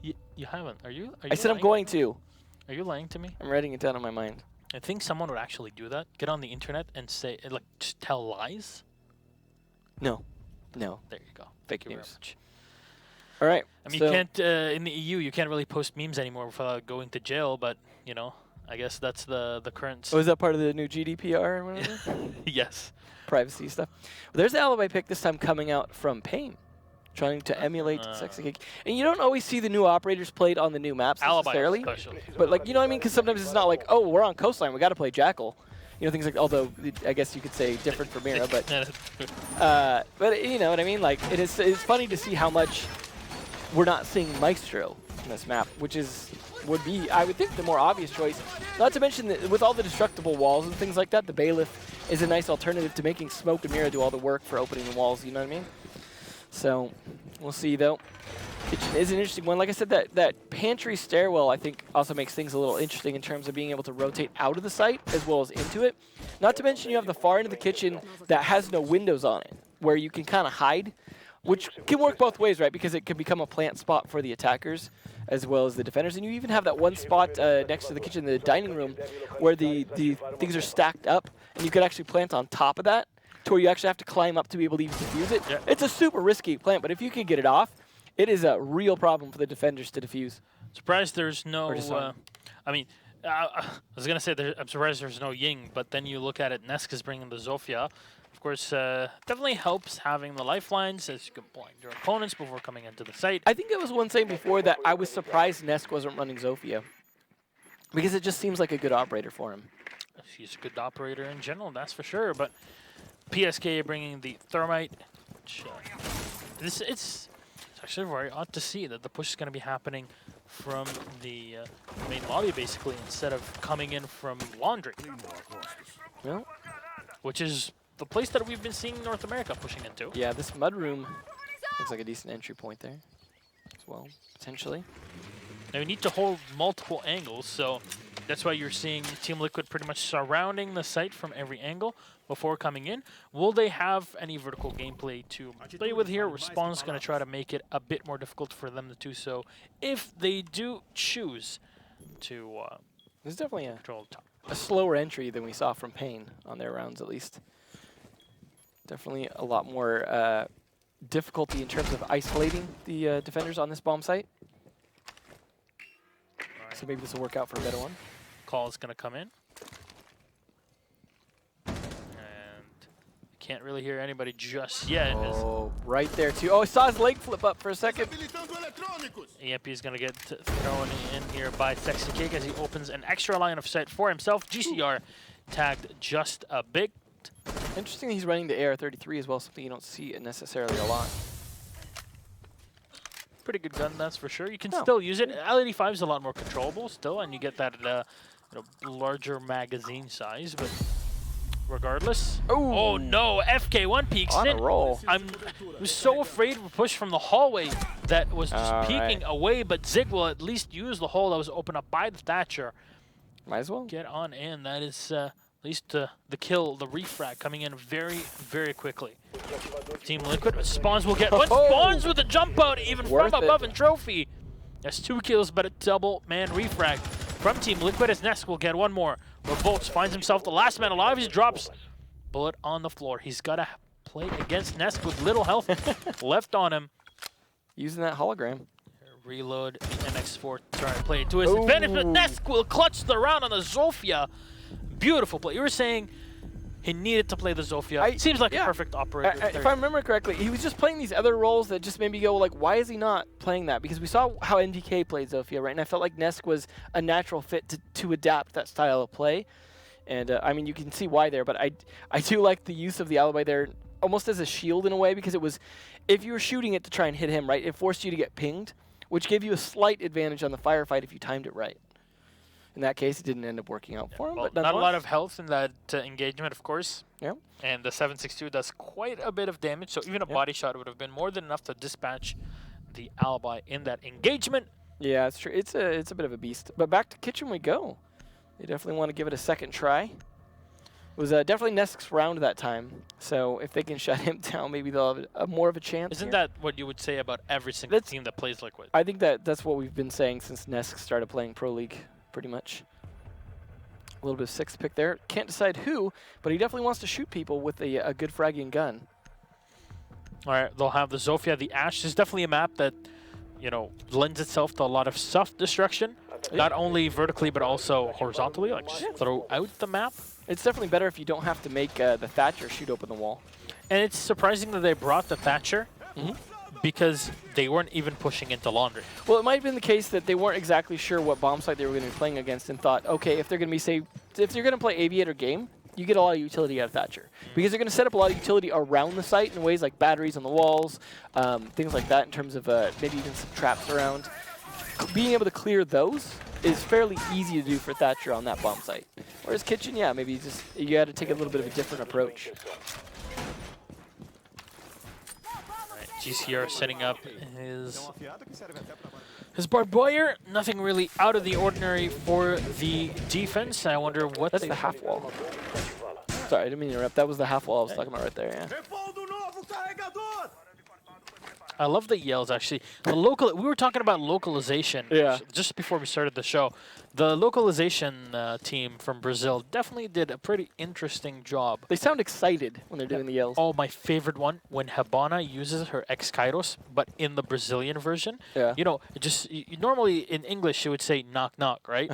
you haven't? Are you? I said I'm going to. Are you lying to me? I'm writing it down in my mind. I think someone would actually do that. Get on the internet and say like just tell lies. No. No. There you go. Fake Thank you news. very much. All right. I mean, you can't in the EU. You can't really post memes anymore without going to jail. But I guess that's the current. Oh, is that part of the new GDPR or whatever? Yes. Privacy stuff. Well, there's the alibi pick this time coming out from Pain, trying to emulate Sexy Cake. And you don't always see the new operators played on the new maps necessarily. But like, you know what I mean? Because sometimes it's not like, oh, we're on Coastline, we got to play Jackal. Things like, although I guess you could say different for Mira, but you know what I mean? Like, it's funny to see how much we're not seeing Maestro in this map, which would be, I would think, the more obvious choice. Not to mention that with all the destructible walls and things like that, the Bailiff is a nice alternative to making Smoke and Mira do all the work for opening the walls, you know what I mean? So, we'll see though. Kitchen is an interesting one. Like I said, that pantry stairwell, I think, also makes things a little interesting in terms of being able to rotate out of the site as well as into it. Not to mention you have the far end of the kitchen that has no windows on it, where you can kind of hide, which can work both ways, right? Because it can become a plant spot for the attackers as well as the defenders. And you even have that one spot next to the kitchen, the dining room, where the things are stacked up, and you could actually plant on top of that, to where you actually have to climb up to be able to even defuse it. Yeah. It's a super risky plant, but if you can get it off, it is a real problem for the defenders to defuse. Surprised there's no... I mean, I was going to say I'm surprised there's no Ying, but then you look at it, Nesk is bringing the Zofia. Of course, definitely helps having the lifelines as you can blind your opponents before coming into the site. I think I was one saying before that I was surprised Nesk wasn't running Zofia, because it just seems like a good operator for him. He's a good operator in general, that's for sure, but PSK bringing the Thermite. Which, it's actually very odd to see that the push is going to be happening from the main lobby, basically, instead of coming in from Laundry. Well, which is the place that we've been seeing North America pushing into. Yeah, this mudroom looks like a decent entry point there as well, potentially. Now you need to hold multiple angles, so that's why you're seeing Team Liquid pretty much surrounding the site from every angle before coming in. Will they have any vertical gameplay to play with here? Respawn's going to try to make it a bit more difficult for them to do so if they do choose to There's definitely control the top. A slower entry than we saw from Pain on their rounds, at least. Definitely a lot more difficulty in terms of isolating the defenders on this bomb site. Right. So maybe this will work out for a better one. Call is going to come in. And can't really hear anybody just yet. Oh, right there too. Oh, I saw his leg flip up for a second. EMP is going to get thrown in here by Sexy Cake as he opens an extra line of sight for himself. GCR tagged just a bit. Interesting that he's running the AR-33 as well, something you don't see necessarily a lot. Pretty good gun, that's for sure. You can still use it. L85 is a lot more controllable still, and you get that larger magazine size, but regardless. Ooh. Oh no, FK1 peeks On in. a roll. I was so afraid of a push from the hallway that was just peeking away, but Zig will at least use the hole that was opened up by the Thatcher. Might as well. Get on in. That is at least the kill, the refrag coming in very, very quickly. Team Liquid, Spawns will get one. Spawns with a jump out even from above and Trophy. That's 2 kills, but a double man refrag from Team Liquid as Nesk will get one more. Revolts finds himself the last man alive. He drops bullet on the floor. He's got to play against Nesk with little health left on him. Using that hologram. Reload the NX4 to try and play it to his advantage, but Nesk will clutch the round on the Zofia. Beautiful play. You were saying he needed to play the Zofia. Seems like a perfect operator. If I remember correctly, he was just playing these other roles that just made me go, like, why is he not playing that? Because we saw how NVK played Zofia, right? And I felt like Nesk was a natural fit to adapt that style of play. And, I mean, you can see why there, but I do like the use of the alibi there almost as a shield in a way, because it was, if you were shooting it to try and hit him, right, it forced you to get pinged, which gave you a slight advantage on the firefight if you timed it right. In that case, it didn't end up working out for him. Well, but not a lot of health in that engagement, of course. Yeah. And the 762 does quite a bit of damage, so even a body shot would have been more than enough to dispatch the alibi in that engagement. Yeah, it's true. It's a bit of a beast. But back to Kitchen we go. They definitely want to give it a second try. It was definitely Nesk's round that time, so if they can shut him down, maybe they'll have more of a chance. Isn't that what you would say about every single team that plays Liquid? I think that's what we've been saying since Nesk started playing Pro League, pretty much. A little bit of sixth pick there. Can't decide who, but he definitely wants to shoot people with a good fragging gun. All right, they'll have the Zofia, the Ash. This is definitely a map that, lends itself to a lot of self-destruction, not only vertically but also horizontally, like just throw out the map. It's definitely better if you don't have to make the Thatcher shoot open the wall. And it's surprising that they brought the Thatcher because they weren't even pushing into Laundry. Well, it might have been the case that they weren't exactly sure what bomb site they were going to be playing against and thought, okay, if they're going to be, say, if you're going to play Aviator game, you get a lot of utility out of Thatcher. Because they're going to set up a lot of utility around the site in ways like batteries on the walls, things like that in terms of maybe even some traps around. Being able to clear those is fairly easy to do for Thatcher on that bomb site. Whereas Kitchen, yeah, maybe you got to take a little bit of a different approach. Right, GCR setting up his barbed wire. Nothing really out of the ordinary for the defense. I wonder what that's the half wall. Sorry, I didn't mean to interrupt. That was the half wall I was talking about right there. Yeah. I love the yells, actually. We were talking about localization just before we started the show. The localization team from Brazil definitely did a pretty interesting job. They sound excited when they're doing the yells. Oh, my favorite one, when Habana uses her ex-Kairos, but in the Brazilian version. Yeah. Normally in English, she would say knock, knock, right?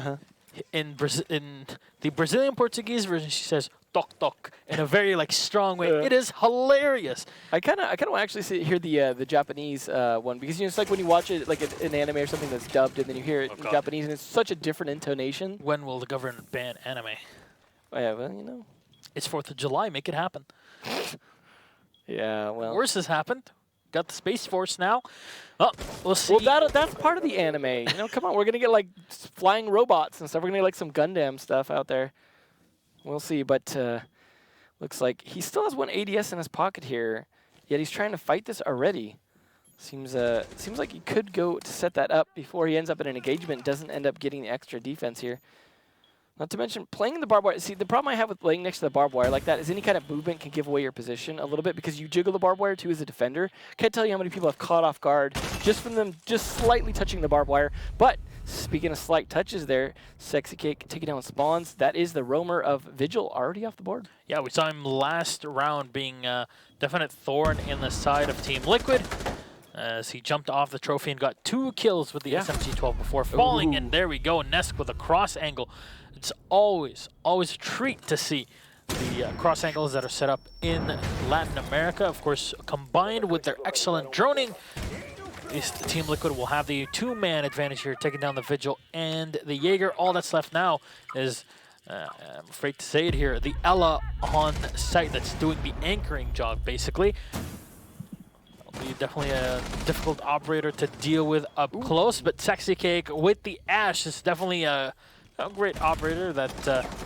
In the Brazilian Portuguese version, she says toc toc in a very strong way. It is hilarious. I kind of want to actually hear the Japanese one, because it's like when you watch it like an anime or something that's dubbed and then you hear it in Japanese and it's such a different intonation. When will the government ban anime? Oh, yeah, well, It's 4th of July. Make it happen. Yeah, well. Worse has happened. Got the Space Force now. Oh, we'll see. Well, that's part of the anime. Come on, we're gonna get flying robots and stuff. We're gonna get some Gundam stuff out there. We'll see, but looks like he still has one ADS in his pocket here. Yet he's trying to fight this already. Seems like he could go to set that up before he ends up in an engagement. Doesn't end up getting the extra defense here. Not to mention playing the barbed wire. See, the problem I have with playing next to the barbed wire like that is any kind of movement can give away your position a little bit because you jiggle the barbed wire too as a defender. Can't tell you how many people have caught off guard just from them just slightly touching the barbed wire. But speaking of slight touches there, Sexy Cake taking down spawns. That is the roamer of Vigil already off the board. Yeah, we saw him last round being a definite thorn in the side of Team Liquid as he jumped off the trophy and got 2 kills with the SMG-12 before falling. And there we go, Nesk with a cross angle. It's always a treat to see the cross angles that are set up in Latin America. Of course, combined with their excellent droning, Team Liquid will have the 2-man advantage here, taking down the Vigil and the Jaeger. All that's left now is, I'm afraid to say it here, the Ella on site that's doing the anchoring job, basically. It'll be definitely a difficult operator to deal with up close, but Sexy Cake with the Ash is definitely a great operator that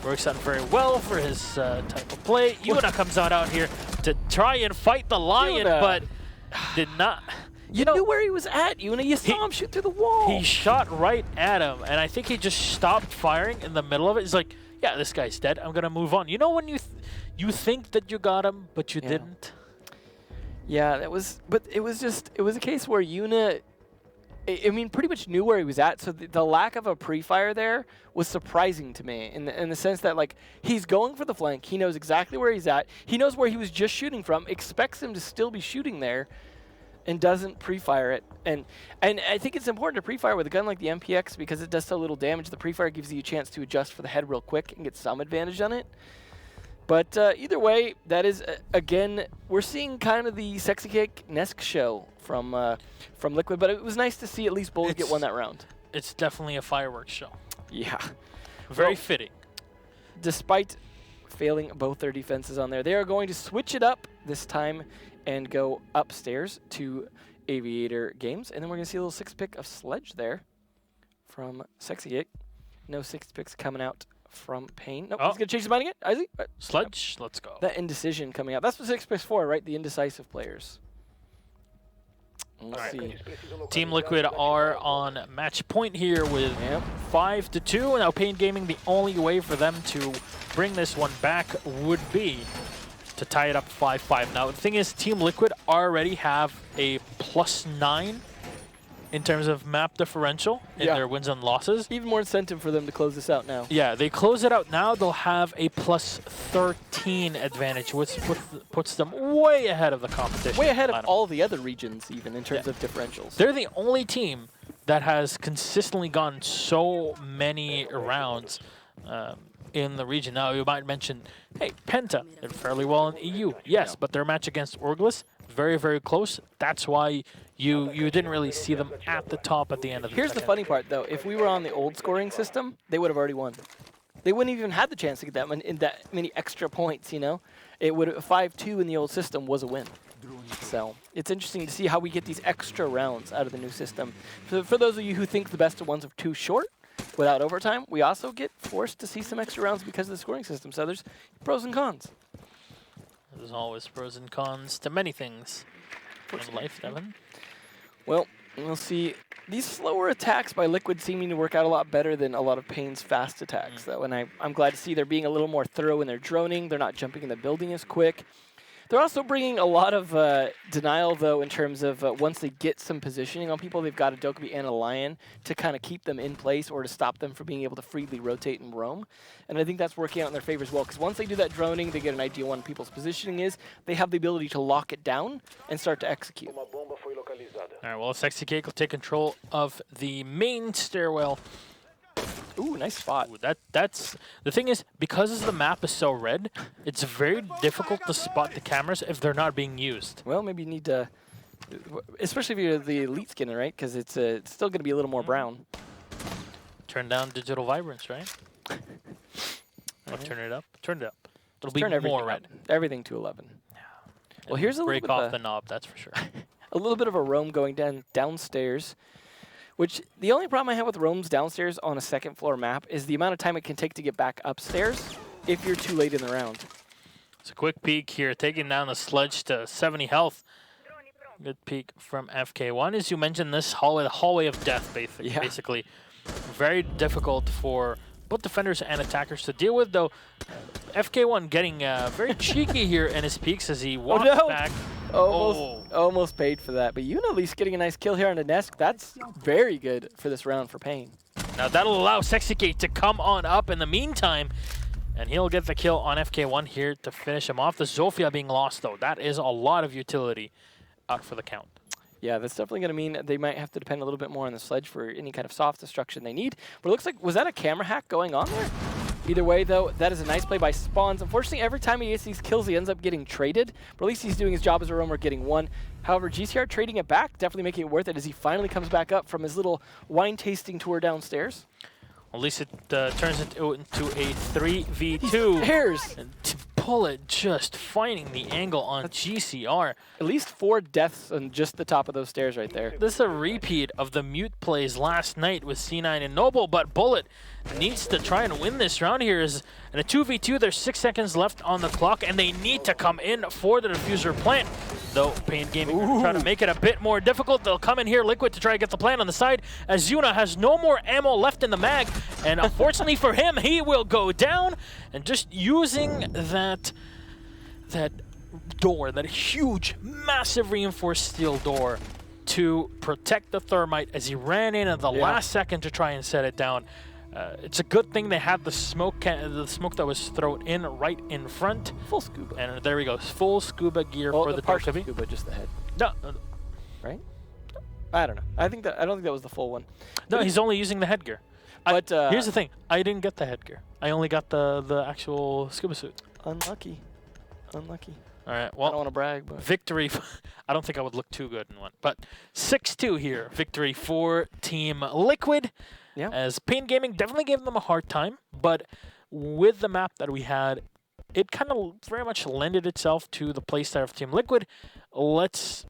works out very well for his type of play. Yuna comes out here to try and fight the Lion, but did not. You knew where he was at, Yuna. You saw him shoot through the wall. He shot right at him, and I think he just stopped firing in the middle of it. He's like, yeah, this guy's dead. I'm going to move on. You know when you think that you got him, but you didn't? Yeah, but it was a case where Yuna, I mean, pretty much knew where he was at, so the lack of a pre-fire there was surprising to me in the sense that, like, he's going for the flank, he knows exactly where he's at, he knows where he was just shooting from, expects him to still be shooting there, and doesn't pre-fire it. And I think it's important to pre-fire with a gun like the MPX because it does so little damage. The pre-fire gives you a chance to adjust for the head real quick and get some advantage on it. But either way, that is, again, we're seeing kind of the Sexy Cake Nesk show from Liquid, but it was nice to see at least Bulls get one that round. It's definitely a fireworks show. Yeah. Very fitting. Despite failing both their defenses on there, they are going to switch it up this time and go upstairs to Aviator Games. And then we're going to see a little 6-pick of Sledge there from Sexy Cake. No 6-picks coming out from Pain. Nope, he's going to change his mind again. Is he? Sledge, let's go. That indecision coming out. That's what 6-picks for, right? The indecisive players. We'll see. Team Liquid are on match point here with 5-2. Now Pain Gaming, the only way for them to bring this one back would be to tie it up 5-5. Now the thing is, Team Liquid already have a +9 in terms of map differential in their wins and losses. Even more incentive for them to close this out now. Yeah, they close it out now, they'll have a +13 advantage, which puts them way ahead of the competition. Way ahead of all the other regions, even, in terms of differentials. They're the only team that has consistently gone so many rounds in the region. Now, you might mention, hey, Penta, they're fairly well in EU. Yes, but their match against Orglis, very, very close. That's why you didn't really see them at the top at the end of the Here's the funny part, though. If we were on the old scoring system, they would have already won. They wouldn't even had the chance to get that many extra points, you know? It would 5-2 in the old system was a win. So it's interesting to see how we get these extra rounds out of the new system. For those of you who think the best of ones are too short, without overtime, we also get forced to see some extra rounds because of the scoring system. So there's pros and cons. There's always pros and cons to many things in life, Devin. Well, we'll see. These slower attacks by Liquid seeming to work out a lot better than a lot of Pain's fast attacks, though. And I'm glad to see they're being a little more thorough in their droning. They're not jumping in the building as quick. They're also bringing a lot of denial, though, in terms of once they get some positioning on people, they've got a Dokkaebi and a Lion to kind of keep them in place or to stop them from being able to freely rotate and roam. And I think that's working out in their favor as well, because once they do that droning, they get an idea on people's positioning is. They have the ability to lock it down and start to execute. All right, well, Sexy Cake will take control of the main stairwell. Ooh, nice spot. Ooh, that's the thing is, because the map is so red, it's very difficult to spot the cameras if they're not being used. Well, maybe you need to, especially if you're the elite skinner, right? Because it's still going to be a little more brown. Turn down digital vibrance, right? Or turn it up. Turn it up. It'll be more red. Everything to 11. Yeah. Well, here's a little bit break off the knob. That's for sure. A little bit of a roam going downstairs. Which, the only problem I have with roams downstairs on a second floor map is the amount of time it can take to get back upstairs if you're too late in the round. It's a quick peek here, taking down the Sledge to 70 health. Good peek from FK1. As you mentioned, this hallway, the hallway of death, basically. Very difficult for both defenders and attackers to deal with, though. FK1 getting very cheeky here in his peaks as he walks back. Almost paid for that. But Yuna at least getting a nice kill here on the Nesk. That's very good for this round for Pain. Now that'll allow Sexicate to come on up in the meantime. And he'll get the kill on FK1 here to finish him off. The Zofia being lost, though. That is a lot of utility out for the count. Yeah, that's definitely going to mean they might have to depend a little bit more on the sledge for any kind of soft destruction they need. But it looks like, was that a camera hack going on there? Either way, though, that is a nice play by Spawns. Unfortunately, every time he gets these kills, he ends up getting traded. But at least he's doing his job as a roamer, getting one. However, GCR trading it back, definitely making it worth it as he finally comes back up from his little wine-tasting tour downstairs. At least it turns into a 3v2. Pairs. And Bullet just finding the angle on GCR. At least 4 deaths on just the top of those stairs right there. This is a repeat of the mute plays last night with C9 and Noble, but Bullet needs to try and win this round here. In a 2v2, there's 6 seconds left on the clock, and they need to come in for the diffuser plant. Though Pain Gaming trying to make it a bit more difficult. They'll come in here, Liquid, to try to get the plant on the side, as Yuna has no more ammo left in the mag. And unfortunately for him, he will go down. And just using that door, that huge, massive reinforced steel door to protect the thermite as he ran in at the last second to try and set it down. It's a good thing they had the smoke that was thrown in right in front. Full scuba. And there we go. Full scuba gear for the partial scuba, just the head. No. Right? I don't know. I don't think that was the full one. No, he's only using the headgear. But here's the thing. I didn't get the headgear. I only got the actual scuba suit. Unlucky. Unlucky. All right. I Well, don't want to brag, but victory. I don't think I would look too good in one. But 6-2 here. Victory for Team Liquid. Yeah. As Pain Gaming definitely gave them a hard time, but with the map that we had, it kind of very much lended itself to the playstyle of Team Liquid. Let's